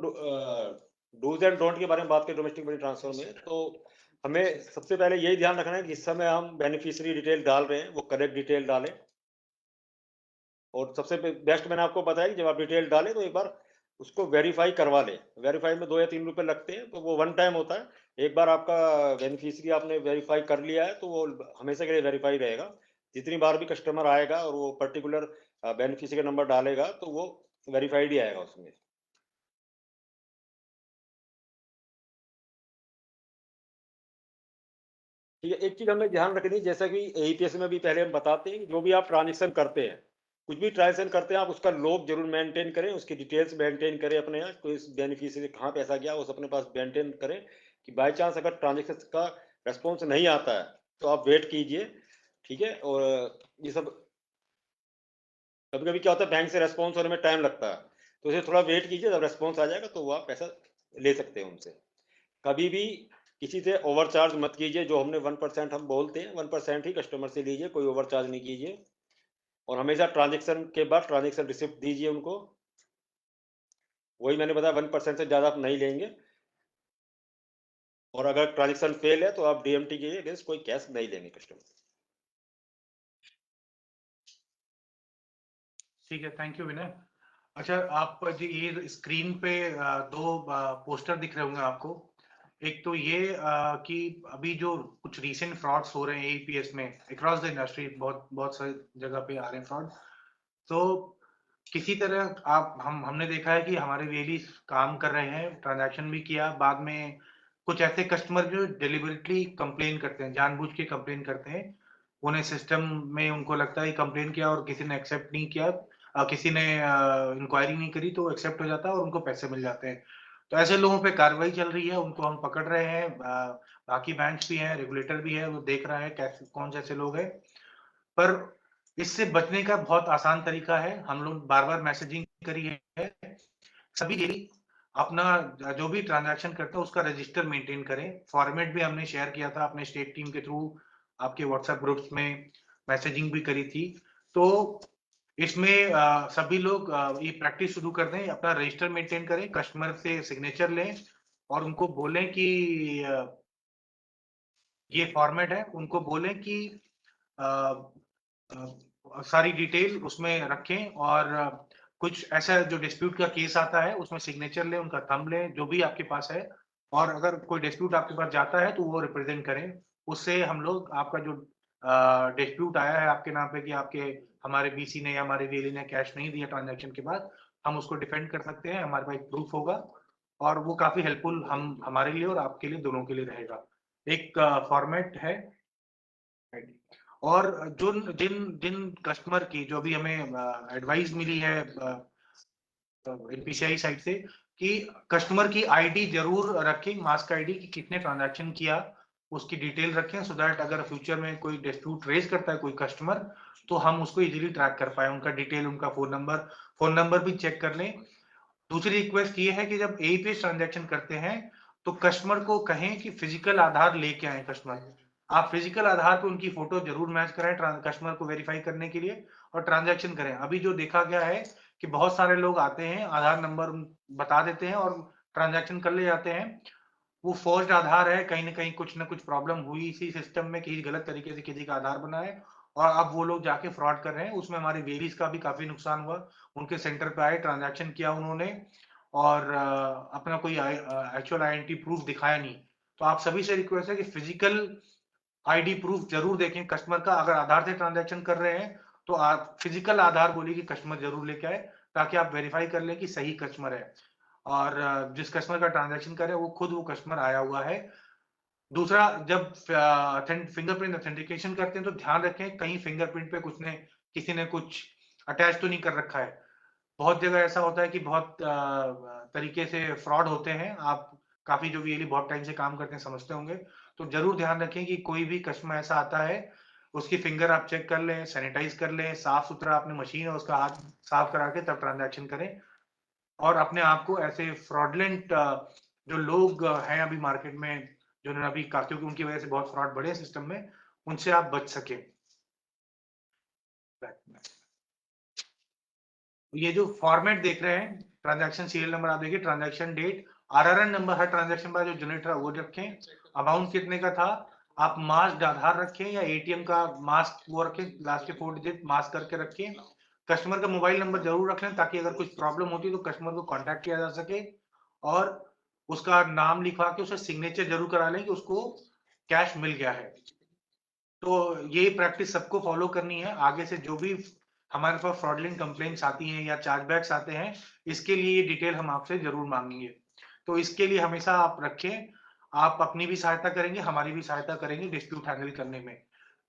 dos and don't के बारे में बात करें डोमेस्टिक मनी ट्रांसफर में, तो हमें सबसे पहले यही ध्यान रखना है कि इस समय हम बेनिफिशियरी डिटेल डाल रहे हैं वो करेक्ट डिटेल डालें। और सबसे बेस्ट मैंने आपको बताया कि जब आप डिटेल डालें तो एक बार उसको वेरीफाई करवा लें। वेरीफाई में 2 या 3 रुपए लगते हैं, तो वो वन टाइम होता है। एक बार आपका बेनिफिशियरी आपने वेरीफाई कर लिया है तो वो हमेशा के लिए वेरीफाई रहेगा। जितनी बार भी कस्टमर आएगा और वो पर्टिकुलर बेनिफिशियरी का नंबर डालेगा तो वो वेरीफाइड ही आएगा उसमें। ठीक है, एक चीज हमें ध्यान रखनी है, जैसा कि एईपीएस में भी पहले हम बताते हैं, जो भी आप ट्रांजेक्शन करते हैं, कुछ भी ट्रांजेक्शन करते हैं, आप उसका लॉग जरूर मेंटेन करें, उसकी डिटेल्स मेंटेन करें अपने यहाँ, कोई बेनिफिशियरी कहाँ पैसा गया वो सब अपने पास मेंटेन करें, कि बाई चांस अगर ट्रांजेक्शन का रेस्पॉन्स नहीं आता है तो आप वेट कीजिए। ठीक है, और ये सब कभी कभी क्या होता है, बैंक से रेस्पॉन्स होने में टाइम लगता है, तो इसे थोड़ा वेट कीजिए, जब रेस्पॉन्स आ जाएगा तो वो आप पैसा ले सकते हैं उनसे। कभी भी किसी से ओवरचार्ज मत कीजिए। जो हमने 1% हम बोलते हैं 1% ही कस्टमर से लीजिए, कोई ओवरचार्ज नहीं कीजिए। और हमेशा ट्रांजेक्शन के बाद ट्रांजेक्शन रिसिप्ट दीजिए उनको। वही मैंने बताया 1% से ज़्यादा आप नहीं लेंगे। और अगर ट्रांजेक्शन फेल है तो आप डीएमटी के अगेंस्ट कोई कैश नहीं लेंगे कस्टमर। ठीक है, थैंक यू विनय। अच्छा, आप जी ये स्क्रीन पे दो पोस्टर दिख रहे होंगे आपको। एक तो ये कि अभी जो कुछ रीसेंट फ्रॉड्स हो रहे हैं एईपीएस में अक्रॉस द इंडस्ट्री, बहुत बहुत सारी जगह पे आ रहे हैं फ्रॉड। तो किसी तरह आप हमने देखा है कि हमारे वेली काम कर रहे हैं, ट्रांजैक्शन भी किया, बाद में कुछ ऐसे कस्टमर जो डिलिबरेटली कंप्लेन करते हैं, जानबूझ के कंप्लेन करते हैं। उन्हें सिस्टम में उनको लगता है कंप्लेन किया और किसी ने एक्सेप्ट नहीं किया, किसी ने इंक्वायरी नहीं करी तो एक्सेप्ट हो जाता है और उनको पैसे मिल जाते हैं। तो ऐसे लोगों पे कार्रवाई चल रही है, उनको हम पकड़ रहे हैं। बाकी बैंक भी है, रेगुलेटर भी है, वो देख रहा है कैसे कौन से ऐसे लोग हैं। पर इससे बचने का बहुत आसान तरीका है, हम लोग बार-बार मैसेजिंग करी है। सभी डेली अपना जो भी ट्रांजैक्शन करता है उसका रजिस्टर मेंटेन करें। फॉर्मेट भी हमने शेयर किया था अपने स्टेट टीम के थ्रू, आपके व्हाट्सएप ग्रुप्स में मैसेजिंग भी करी थी। तो इसमें सभी लोग ये प्रैक्टिस शुरू कर दें, अपना रजिस्टर मेंटेन करें, कस्टमर से सिग्नेचर लें और उनको बोलें कि ये फॉर्मेट है, उनको बोलें कि सारी डिटेल उसमें रखें और कुछ ऐसा जो डिस्प्यूट का केस आता है उसमें सिग्नेचर लें, उनका थंब लें, जो भी आपके पास है। और अगर कोई डिस्प्यूट आपके पास जाता है तो वो रिप्रेजेंट करें। उससे हम लोग आपका जो डिस्प्यूट आया है आपके नाम पे कि आपके हमारे बीसी ने या हमारे वीएलई ने कैश नहीं दिया ट्रांजैक्शन के बाद, हम उसको डिफेंड कर सकते हैं। हमारे पास एक प्रूफ होगा और वो काफी हेल्पफुल हम हमारे लिए और आपके लिए, दोनों के लिए रहेगा। एक फॉर्मेट है। और जो जिन जिन कस्टमर की जो भी हमें एडवाइस मिली है एनपीसीआई साइड से कि कस्टमर की आईडी जरूर रखें, मास्क आईडी की कितने ट्रांजैक्शन किया उसकी डिटेल रखें, सो दैट अगर फ्यूचर में कोई डिस्प्यूट रेज करता है कोई कस्टमर तो हम उसको इजीली ट्रैक कर पाए, उनका डिटेल, उनका फोन नंबर भी चेक कर लें। दूसरी रिक्वेस्ट ये है कि जब एईपीएस ट्रांजैक्शन करते हैं तो कस्टमर को कहें कि फिजिकल आधार लेके आए। कस्टमर आप फिजिकल आधार पे उनकी फोटो जरूर मैच कराएं कस्टमर को वेरीफाई करने के लिए और ट्रांजैक्शन करें। अभी जो देखा गया है कि बहुत सारे लोग आते हैं, आधार नंबर बता देते हैं और ट्रांजैक्शन कर ले जाते हैं। वो फोर्ज्ड आधार है, कहीं ना कहीं कुछ ना कुछ प्रॉब्लम हुई इसी सिस्टम में, किसी गलत तरीके से किसी का आधार बना है और अब वो लोग जाके फ्रॉड कर रहे हैं। उसमें हमारे वेरीज का भी काफी नुकसान हुआ। उनके सेंटर पे आए, ट्रांजैक्शन किया उन्होंने और अपना कोई एक्चुअल आइडेंटिटी प्रूफ दिखाया नहीं। तो आप सभी से रिक्वेस्ट है कि फिजिकल आईडी प्रूफ जरूर देखें कस्टमर का। अगर आधार से ट्रांजैक्शन कर रहे हैं तो आप फिजिकल आधार बोलिए कि कस्टमर जरूर लेके आए, ताकि आप वेरीफाई कर लें कि सही कस्टमर है और जिस कस्टमर का ट्रांजैक्शन कर रहे हैं वो खुद वो कस्टमर आया हुआ है। दूसरा, जब फिंगरप्रिंट ऑथेंटिकेशन करते हैं तो ध्यान रखें कहीं फिंगरप्रिंट पे किसी ने कुछ अटैच तो नहीं कर रखा है। बहुत जगह ऐसा होता है कि बहुत तरीके से फ्रॉड होते हैं। आप काफी जो वीएलई बहुत टाइम से काम करते हैं समझते होंगे। तो जरूर ध्यान रखें कि कोई भी कस्टमर ऐसा आता है उसकी फिंगर आप चेक कर लें, सैनिटाइज कर लें, साफ सुथरा अपनी मशीन है उसका हाथ साफ करा के तब ट्रांजैक्शन करें। और अपने आप को ऐसे फ्रॉडलेंट जो लोग हैं अभी मार्केट में, जो अभी क्योंकि उनकी वजह से बहुत फ्रॉड बढ़े सिस्टम में, उनसे आप बच सके। ये जो फॉर्मेट देख रहे हैं, ट्रांजैक्शन सीरियल नंबर आप देखिए, ट्रांजैक्शन डेट RRN नंबर हर ट्रांजैक्शन का जो जनरेट है वो रखें, अमाउंट कितने का था, आप मास्क आधार रखें या ATM का मास्क वो रखें, लास्ट के 4 डिजिट मास्क करके रखें। कस्टमर का मोबाइल नंबर जरूर रख लें ताकि अगर कुछ प्रॉब्लम होती है तो कस्टमर को कांटेक्ट किया जा सके, और उसका नाम लिखवा के उसे सिग्नेचर जरूर करा लें कि उसको कैश मिल गया है। तो ये प्रैक्टिस सबको फॉलो करनी है। आगे से जो भी हमारे पास फ्रॉडलेंट कंप्लेंट्स आती हैं या चार्जबैक्स आते हैं, इसके लिए ये डिटेल हम आपसे जरूर मांगेंगे। तो इसके लिए हमेशा आप रखें, आप अपनी भी सहायता करेंगे, हमारी भी सहायता करेंगे डिस्प्यूट हैंडल करने में।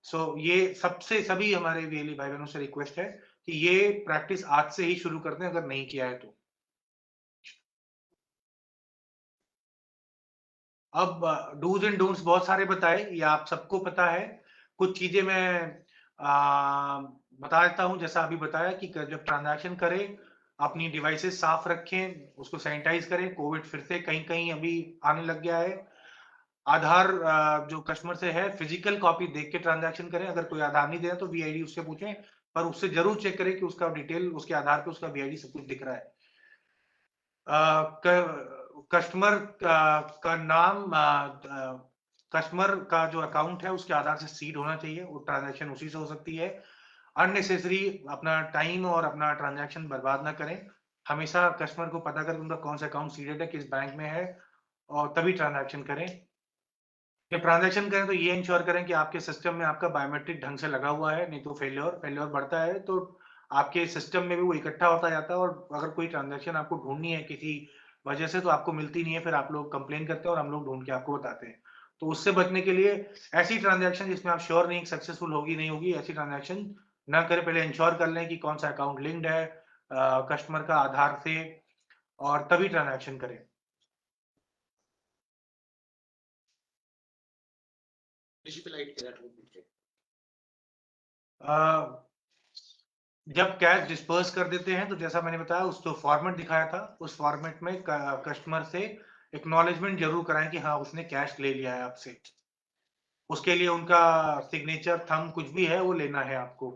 सो ये सबसे सभी हमारे वीएलई भाई बहनों से रिक्वेस्ट है कि ये प्रैक्टिस आज से ही शुरू कर दें अगर नहीं किया है तो। अब डूज एंड डोंट्स बहुत सारे बताए, ये आप सबको पता है। कुछ चीजें मैं बता देता हूं, जैसा अभी बताया कि जब ट्रांजैक्शन करें अपनी डिवाइसेस साफ रखें, उसको सैनिटाइज करें। कोविड फिर से कहीं कहीं अभी आने लग गया है। आधार जो कस्टमर से है फिजिकल कॉपी देख के ट्रांजैक्शन करें, अगर कोई आधार नहीं दे रहा तो VID उससे पूछें, पर उससे जरूर चेक करें कि उसका डिटेल उसके आधार पे उसका VID सब कुछ दिख रहा है। कस्टमर का नाम, कस्टमर का जो अकाउंट है उसके आधार से सीड होना चाहिए, वो ट्रांजैक्शन उसी से हो सकती है। अननेसेसरी अपना टाइम और अपना ट्रांजैक्शन बर्बाद ना करें। हमेशा कस्टमर को पता करें उनका कौन सा अकाउंट सीडेड है, किस बैंक में है, और तभी ट्रांजैक्शन करें। जब ट्रांजैक्शन करें तो ये इंश्योर करें कि आपके सिस्टम में आपका बायोमेट्रिक ढंग से लगा हुआ है, नहीं तो फेलियर बढ़ता है तो आपके सिस्टम में भी वो इकट्ठा होता जाता है, और अगर कोई ट्रांजैक्शन आपको ढूंढनी है किसी वजह से तो आपको मिलती नहीं है, फिर आप लोग कंप्लेन करते हैं और हम लोग ढूंढ के आपको बताते हैं। तो उससे बचने के लिए ऐसी ट्रांजैक्शन जिसमें आप श्योर नहीं सक्सेसफुल होगी नहीं होगी, ऐसी ट्रांजैक्शन ना करें। पहले इंश्योर कर लें कि कौन सा अकाउंट लिंक्ड है कस्टमर का आधार से, और तभी ट्रांजैक्शन करें। जब कैश डिस्पर्स कर देते हैं तो जैसा मैंने बताया उस जो फॉर्मेट दिखाया था उस फॉर्मेट में कस्टमर से एक्नॉलेजमेंट जरूर कराएं कि हाँ उसने कैश ले लिया है आपसे। उसके लिए उनका सिग्नेचर, थंब कुछ भी है वो लेना है आपको।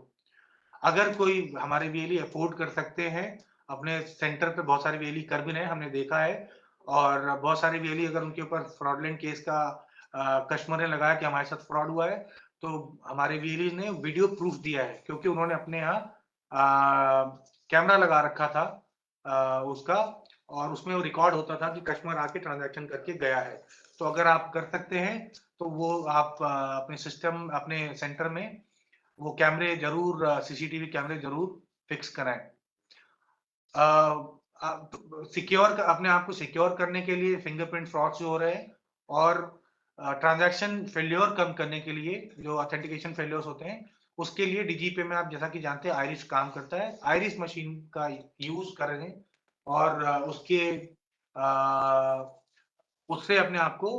अगर कोई हमारे VLE अफोर्ड कर सकते हैं, अपने सेंटर पे बहुत सारे VLE कर भी रहे हैं, हमने देखा है। और बहुत सारे VLE अगर उनके ऊपर फ्रॉडलेंट केस का कस्टमर ने लगाया कि हमारे साथ फ्रॉड हुआ है, तो हमारे VLE ने वीडियो प्रूफ दिया है, क्योंकि उन्होंने अपने यहाँ कैमरा लगा रखा था उसका, और उसमें वो रिकॉर्ड होता था कि कस्टमर आके ट्रांजैक्शन करके गया है। तो अगर आप कर सकते हैं तो वो आप अपने सिस्टम, अपने सेंटर में वो कैमरे जरूर, CCTV कैमरे जरूर फिक्स कराएं। सिक्योर, अपने आप को सिक्योर करने के लिए फिंगरप्रिंट फ्रॉड्स जो हो रहे हैं, और ट्रांजैक्शन फेल्योर कम करने के लिए जो ऑथेंटिकेशन फेल्योर्स होते हैं उसके लिए DigiPay में आप जैसा कि जानते हैं आइरिस काम करता है, आइरिस मशीन का यूज कर रहे हैं, और उससे अपने आप को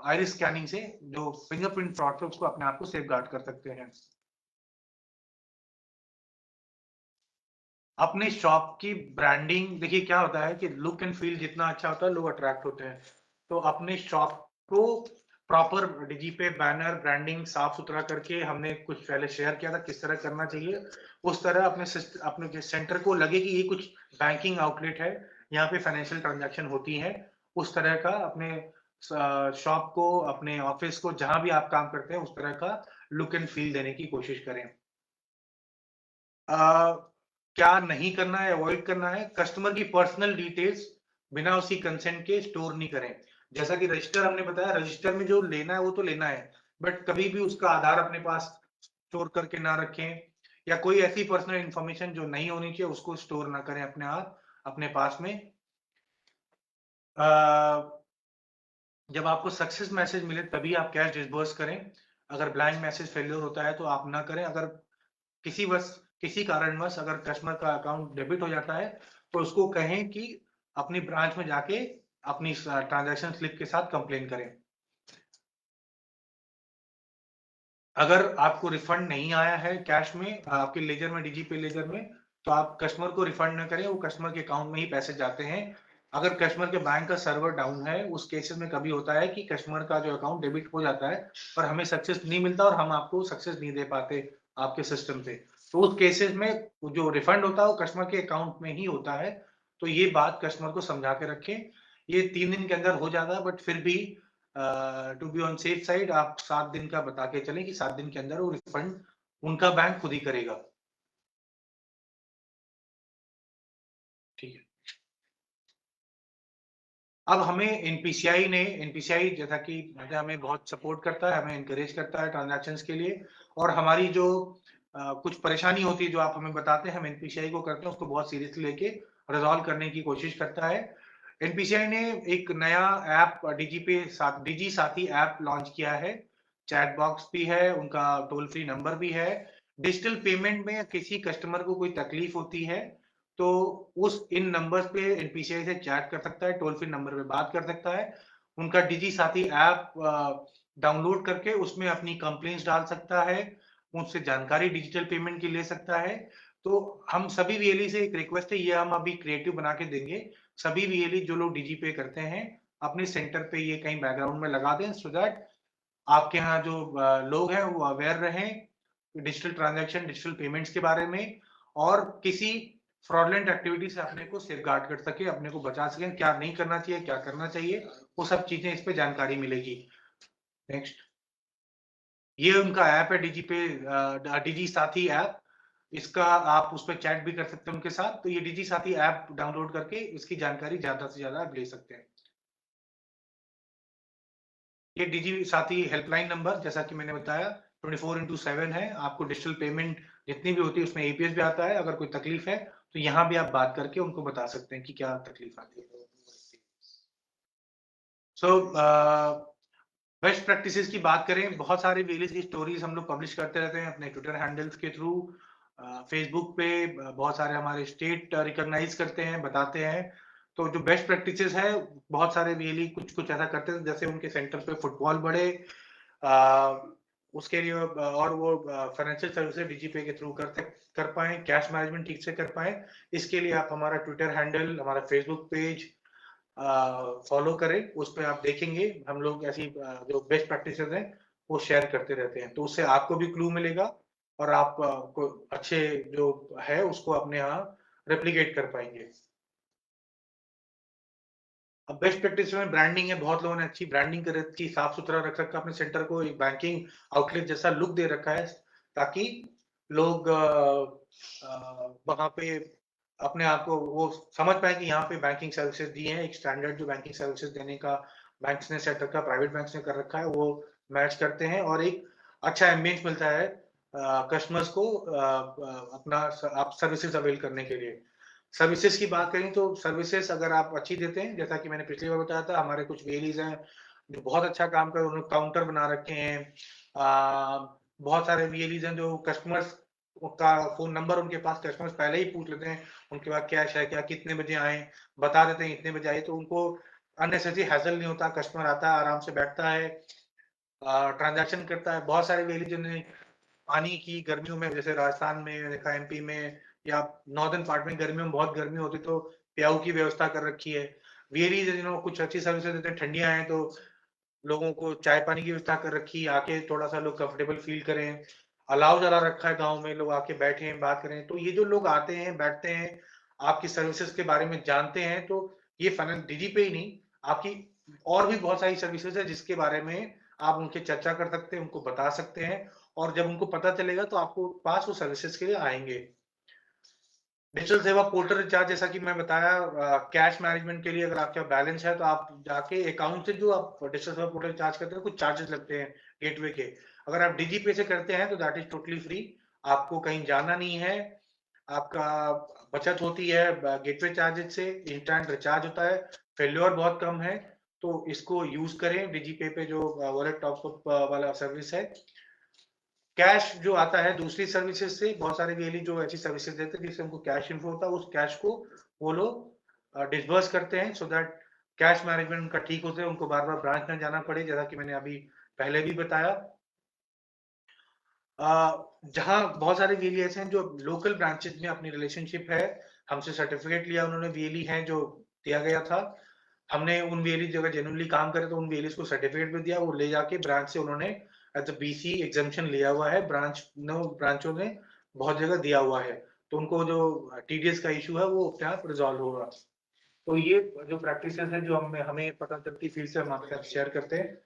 आइरिस स्कैनिंग से जो फिंगरप्रिंट फ्रॉड है उसको अपने आप को सेफगार्ड कर सकते हैं। अपने शॉप की ब्रांडिंग, देखिए क्या होता है कि लुक एंड फील जितना अच्छा होता है लोग अट्रैक्ट होते हैं। तो अपने शॉप को प्रॉपर DigiPay बैनर ब्रांडिंग साफ सुथरा करके, हमने कुछ पहले शेयर किया था किस तरह करना चाहिए, उस तरह अपने सेंटर को लगे कि ये कुछ बैंकिंग आउटलेट है, यहाँ पे फाइनेंशियल ट्रांजैक्शन होती है, उस तरह का अपने शॉप को, अपने ऑफिस को, जहां भी आप काम करते हैं उस तरह का लुक एंड फील देने की कोशिश करें। क्या नहीं करना है, अवॉइड करना है, कस्टमर की पर्सनल डिटेल्स बिना उसकी कंसेंट के स्टोर नहीं करें। जैसा कि रजिस्टर हमने बताया, रजिस्टर में जो लेना है वो तो लेना है, बट कभी भी उसका आधार अपने पास स्टोर करके ना रखें, या कोई ऐसी पर्सनल इंफॉर्मेशन जो नहीं होनी चाहिए उसको स्टोर ना करें अपने आप अपने पास में। जब आपको सक्सेस मैसेज मिले तभी आप कैश डिसबर्स करें। अगर ब्लैंक मैसेज फेल्योर होता है तो आप ना करें। अगर किसी कारणवश अगर कस्टमर का अकाउंट डेबिट हो जाता है तो उसको कहें कि अपनी ब्रांच में जाके अपनी ट्रांजैक्शन स्लिप के साथ कंप्लेन करें। अगर आपको रिफंड नहीं आया है कैश में, आपके लेजर में, DigiPay लेजर में, तो आप कस्टमर को रिफंड ना करें, वो कस्टमर के अकाउंट में ही पैसे जाते हैं। अगर कस्टमर के बैंक का सर्वर डाउन है, उस केसेस में कभी होता है कि कस्टमर का जो अकाउंट डेबिट हो जाता है पर हमें सक्सेस नहीं मिलता और हम आपको सक्सेस नहीं दे पाते आपके सिस्टम पे, तो उस केसेस में जो रिफंड होता है वो कस्टमर के अकाउंट में ही होता है। तो ये बात कस्टमर को समझा के रखें। ये 3 दिन के अंदर हो जाता है, बट फिर भी to be on safe side आप 7 दिन का बता के चलें कि 7 दिन के अंदर वो रिफंड उनका बैंक खुद ही करेगा। ठीक है। अब हमें एनपीसीआई जैसा कि हमें बहुत सपोर्ट करता है, हमें एनकरेज करता है ट्रांजैक्शंस के लिए, और हमारी जो कुछ परेशानी होती है जो आप हमें बताते हैं, हम एनपीसीआई को करते हैं, उसको बहुत सीरियसली लेके रिजॉल्व करने की कोशिश करता है। एनपीसीआई ने एक नया ऐप डिजी साथी ऐप लॉन्च किया है। चैट बॉक्स भी है, उनका टोल फ्री नंबर भी है। डिजिटल पेमेंट में किसी कस्टमर को कोई तकलीफ होती है तो उस इन नंबर्स पे एनपीसीआई से चैट कर सकता है, टोल फ्री नंबर पे बात कर सकता है। उनका डिजी साथी ऐप डाउनलोड करके उसमें अपनी कंप्लेंट्स डाल सकता है, उनसे जानकारी डिजिटल पेमेंट की ले सकता है। तो हम सभी वीएलई से एक रिक्वेस्ट है, ये हम अभी क्रिएटिव बना के देंगे। सभी वीएलई जो लोग डीजी पे करते हैं अपने सेंटर पे ये कहीं बैकग्राउंड में लगा दें, सो दैट आपके यहाँ जो लोग हैं वो अवेयर रहें डिजिटल ट्रांजैक्शन, डिजिटल पेमेंट्स के बारे में, और किसी फ्रॉडलेंट एक्टिविटी से अपने को सेफगार्ड कर सके, अपने को बचा सके, क्या नहीं करना चाहिए, क्या करना चाहिए, वो सब चीजें इस पे जानकारी मिलेगी। नेक्स्ट, ये उनका ऐप है डिजी साथी ऐप। इसका आप उस पर चैट भी कर सकते हैं उनके साथ। तो ये डिजी साथी ऐप डाउनलोड करके इसकी जानकारी ज्यादा से ज्यादा आप ले सकते हैं। ये डिजी साथी हेल्पलाइन नंबर जैसा कि मैंने बताया 24/7 है। आपको डिजिटल पेमेंट जितनी भी होती है उसमें एपीएस भी आता है। अगर कोई तकलीफ है तो यहाँ भी आप बात करके उनको बता सकते हैं कि क्या तकलीफ आती है। सो बेस्ट प्रैक्टिसेस की बात करें, बहुत सारे वीएलईज की स्टोरीज हम लोग पब्लिश करते रहते हैं अपने ट्विटर हैंडल्स के थ्रू। फेसबुक पे बहुत सारे हमारे स्टेट रिकॉग्नाइज करते हैं, बताते हैं। तो जो बेस्ट प्रैक्टिसेस है, बहुत सारे वीएलई कुछ कुछ ऐसा करते हैं जैसे उनके सेंटर पे फुटबॉल बढ़े, उसके लिए और वो फाइनेंशियल सर्विसेज डीजीपे के थ्रू कर पाए, कैश मैनेजमेंट ठीक से कर पाए। इसके लिए आप हमारा ट्विटर हैंडल, हमारा फेसबुक पेज फॉलो करें। उस पर आप देखेंगे हम लोग ऐसी जो बेस्ट प्रैक्टिसेस हैं वो शेयर करते रहते हैं। तो उससे आपको भी क्लू मिलेगा और आप को अच्छे जो है उसको अपने यहाँ रेप्लिकेट कर पाएंगे। अब बेस्ट प्रैक्टिस में ब्रांडिंग है। बहुत लोगों ने अच्छी ब्रांडिंग कर रखी, साफ सुथरा रख रखा अपने सेंटर को, एक बैंकिंग आउटलेट जैसा लुक दे रखा है ताकि लोग वहां पे अपने आप को वो समझ पाए कि यहाँ पे बैंकिंग सर्विसेज दी हैं। एक स्टैंडर्ड जो बैंकिंग सर्विसेज देने का बैंक्स ने सेट रखा, प्राइवेट बैंक्स ने कर रखा है, वो मैच करते हैं और एक अच्छा एम्बियंस मिलता है कस्टमर्स को अपना आप सर्विसेज अवेल करने के लिए। सर्विसेज की बात करें तो सर्विसेज अगर आप अच्छी देते हैं, जैसा कि मैंने पिछली बार बताया था, हमारे कुछ वेलीज हैं जो बहुत अच्छा काम कर, उन्होंने काउंटर बना रखे हैं। बहुत सारे वीएलीज हैं जो कस्टमर्स का फोन नंबर उनके पास, कस्टमर्स पहले ही पूछ लेते हैं उनके पास कैश है क्या, कितने बजे आए, बता देते हैं इतने बजे आए। तो उनको अननेसेसरी हैसल नहीं होता, कस्टमर आता है आराम से बैठता है, ट्रांजैक्शन करता है। बहुत सारे वेलीज ने पानी की गर्मियों में, जैसे राजस्थान में देखा, एमपी में या नॉर्दर्न पार्ट में गर्मियों में बहुत गर्मी होती तो प्याऊ की व्यवस्था कर रखी है। वीएली जिन्होंने कुछ अच्छी सर्विसेज देते हैं, ठंडियां हैं तो लोगों को चाय पानी की व्यवस्था कर रखी है, आके थोड़ा सा लोग कंफर्टेबल फील करें। अलाव जला रखा है गांव में, लोग आके बैठे बात करें। तो ये जो लोग आते हैं बैठते हैं आपकी सर्विसेज के बारे में जानते हैं, तो ये फाइनेंस डीजी पे ही नहीं, आपकी और भी बहुत सारी सर्विसेज है जिसके बारे में आप उनके चर्चा कर सकते हैं, उनको बता सकते हैं। और जब उनको पता चलेगा तो आपको पास वो सर्विसेज के लिए आएंगे। डिजिटल सेवा पोर्टल रिचार्ज, जैसा कि मैं बताया, कैश मैनेजमेंट के लिए अगर आपका बैलेंस है तो आप जाके अकाउंट से जो आप डिजिटल सेवा पोर्टल रिचार्ज करते हैं कुछ चार्जेस लगते हैं गेटवे के। अगर आप डिजी पे से करते हैं तो दैट इज टोटली फ्री, आपको कहीं जाना नहीं है, आपका बचत होती है गेटवे चार्जेस से, इंस्टेंट रिचार्ज होता है, फेल्योर बहुत कम है। तो इसको यूज करें, डिजी पे जो वॉलेट टॉप वाला सर्विस है। कैश जो आता है दूसरी सर्विसेज से, बहुत सारे वीएलई जो ऐसी सर्विसेज देते हैं जिससे उनको कैश इन्फो होता है, उस कैश को वो लोग डिसबर्स करते हैं, सो दैट कैश मैनेजमेंट उनका ठीक होता है, उनको बार बार ब्रांच में जाना पड़े, जैसा कि मैंने अभी पहले भी बताया। जहां बहुत सारे वीएलई ऐसे हैं जो लोकल ब्रांचेस में अपनी रिलेशनशिप है, हमसे सर्टिफिकेट लिया उन्होंने, वीएलई हैं जो दिया गया था, हमने उन वीएलई जगह जेन्युइनली काम करे तो उन वीएलई को सर्टिफिकेट भी दिया, वो ले जाके ब्रांच से उन्होंने एज अ बीसी एग्जामिशन लिया हुआ है। ब्रांचों ने बहुत जगह दिया हुआ है, तो उनको जो टीडीएस का इशू है वो अपने आप रिजॉल्व होगा। तो ये जो प्रैक्टिसेस है जो हमें पता चलती फील्ड से हम आपके साथ शेयर करते हैं,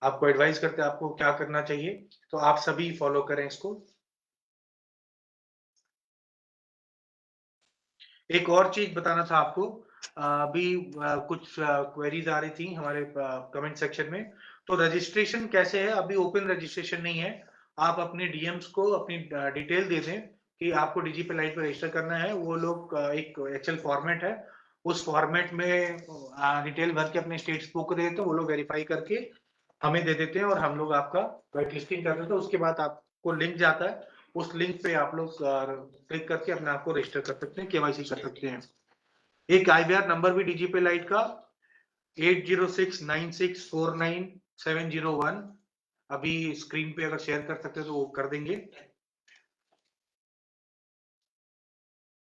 आपको एडवाइस करते हैं आपको क्या करना चाहिए, तो आप सभी फॉलो करें इसको। एक और चीज बताना था आपको, अभी कुछ क्वेरीज आ रही थी हमारे कमेंट सेक्शन में। तो रजिस्ट्रेशन कैसे है, अभी ओपन रजिस्ट्रेशन नहीं है। आप अपने डीएम्स को अपनी डिटेल दे दें कि आपको डीजीपी लाइट पर रजिस्टर करना है। वो लोग एक एक्सेल फॉर्मेट है, उस फॉर्मेट में डिटेल भर के अपने स्टेट्स को दे देते हैं, वो लोग वेरीफाई करके हमें दे देते हैं और हम लोग आपका वाइट लिस्टिंग कर देते हैं। उसके बाद आपको लिंक जाता है, उस लिंक पे आप लोग क्लिक करके अपने आप को रजिस्टर कर सकते हैं, केवाईसी कर सकते हैं। एक आईवीआर नंबर भी डीजीपी लाइट का 8069649701, अभी स्क्रीन पे अगर शेयर कर सकते हैं तो वो कर देंगे।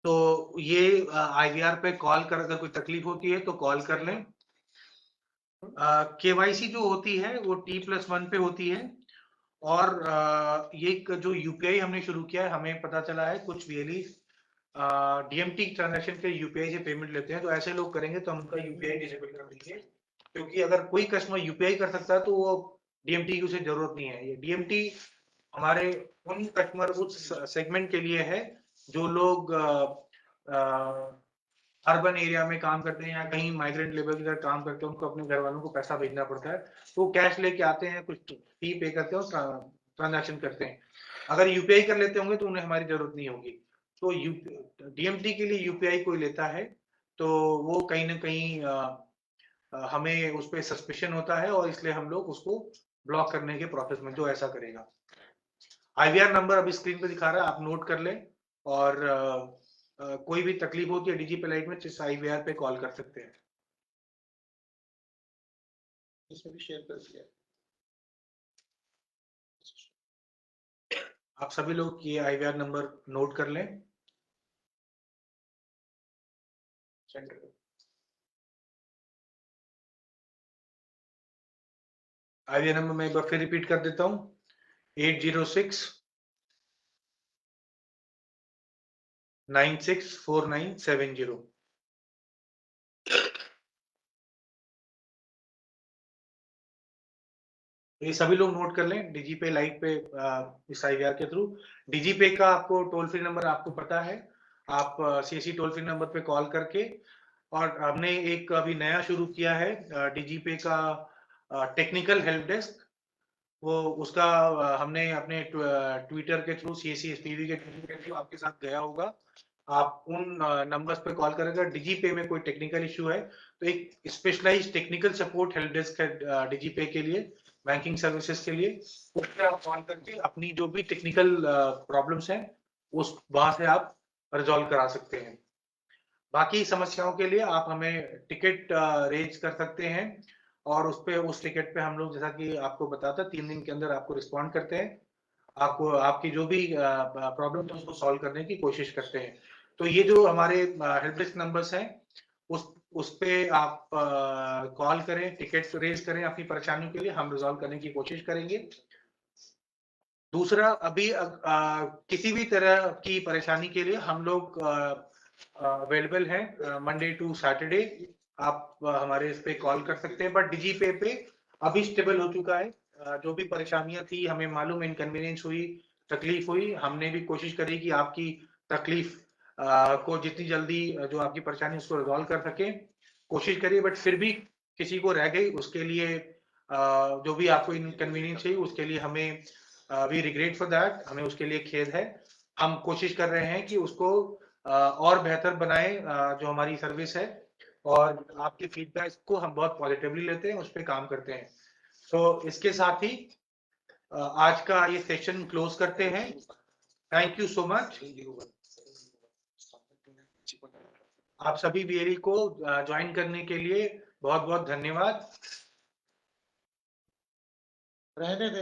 तो ये आईवीआर पे कॉल कर, अगर कोई तकलीफ होती है तो कॉल कर लें। केवाईसी जो होती है वो T+1 पे होती है। और ये जो यूपीआई हमने शुरू किया है, हमें पता चला है कुछ वीएलई डीएमटी ट्रांजैक्शन के यूपीआई से पेमेंट लेते हैं, तो ऐसे लोग करेंगे तो हम उनका यूपीआई डिसेबल कर देंगे। क्योंकि अगर कोई कस्टमर यूपीआई कर सकता है तो वो डीएमटी की उसे जरूरत नहीं है। ये डीएमटी हमारे उन कस्टमर उस सेगमेंट के लिए है जो लोग अर्बन एरिया में काम करते हैं या कहीं माइग्रेंट लेबर की तरह काम करते हैं, उनको अपने घर वालों को पैसा भेजना पड़ता है, तो कैश लेके आते हैं, कुछ फी पे करते हैं और ट्रांजैक्शन करते हैं। अगर यूपीआई कर लेते होंगे तो उन्हें हमारी जरूरत नहीं होगी। तो डीएमटी के लिए यूपीआई कोई लेता है तो वो कहीं ना कहीं हमें उस पर सस्पिशन होता है और इसलिए हम लोग उसको ब्लॉक करने के प्रोसेस में जो ऐसा करेगा। आईवीआर नंबर अभी स्क्रीन पे दिखा रहा है, आप नोट कर लें। और कोई भी तकलीफ होती है डीजीपी लाइट में, इस आईवीआर पे कॉल कर सकते हैं। इसमें भी शेयर कर दिया। आप सभी लोग ये आईवीआर नंबर नोट कर लें। आईवीआर नंबर मैं एक बार फिर रिपीट कर देता हूं, 806964970। ये सभी लोग नोट कर लें डीजीपे लाइट पे इस आईवीआर के थ्रू। डीजीपे का आपको टोल फ्री नंबर आपको पता है, आप सीएससी टोल फ्री नंबर पे कॉल करके, और हमने एक अभी नया शुरू किया है डीजीपे का टेक्निकल हेल्प डेस्क, वो उसका हमने अपने ट्विटर के थ्रू सीएससी एसपीवी के थ्रू आपके साथ गया होगा। आप उन नंबर्स पे कॉल करेंगे, डीजीपे में कोई टेक्निकल इशू है तो एक specialized technical support help desk है डीजीपे के लिए, बैंकिंग सर्विसेज के लिए। उस पर आप कॉल करके अपनी जो भी टेक्निकल प्रॉब्लम्स हैं उस वहां से आप रिजॉल्व करा सकते हैं। बाकी समस्याओं के लिए आप हमें टिकट रेज कर सकते हैं और उस टिकट पे हम लोग, जैसा कि आपको बताता, 3 दिन के अंदर आपको रिस्पॉन्ड करते हैं, आपको आपकी जो भी प्रॉब्लम है उसको सॉल्व करने की कोशिश करते हैं। तो ये जो हमारे हेल्प डेस्क नंबर्स हैं उस पे आप कॉल करें, टिकट रेज करें अपनी परेशानियों के लिए, हम रिजॉल्व करने की कोशिश करेंगे। दूसरा, अभी किसी भी तरह की परेशानी के लिए हम लोग अवेलेबल हैं मंडे टू सैटरडे। आप हमारे इस पे कॉल कर सकते हैं, बट डीजीपे पे अभी स्टेबल हो चुका है। जो भी परेशानियां थी, हमें मालूम इनकन्वीनियंस हुई, तकलीफ हुई, हमने भी कोशिश करी कि आपकी तकलीफ को जितनी जल्दी जो आपकी परेशानी उसको रिजॉल्व कर सके, कोशिश करिए। बट फिर भी किसी को रह गई, उसके लिए जो भी आपको इनकन्वीनियंस हुई उसके लिए हमें वी रिग्रेट फॉर दैट, हमें उसके लिए खेद है। हम कोशिश कर रहे हैं कि उसको और बेहतर बनाए जो हमारी सर्विस है, और आपके फीडबैक को हम बहुत पॉजिटिवली लेते हैं, उस पर काम करते हैं। तो इसके साथ ही आज का ये सेशन क्लोज करते हैं। Thank you so much. आप सभी वीएलई को ज्वाइन करने के लिए बहुत बहुत धन्यवाद। रहने दे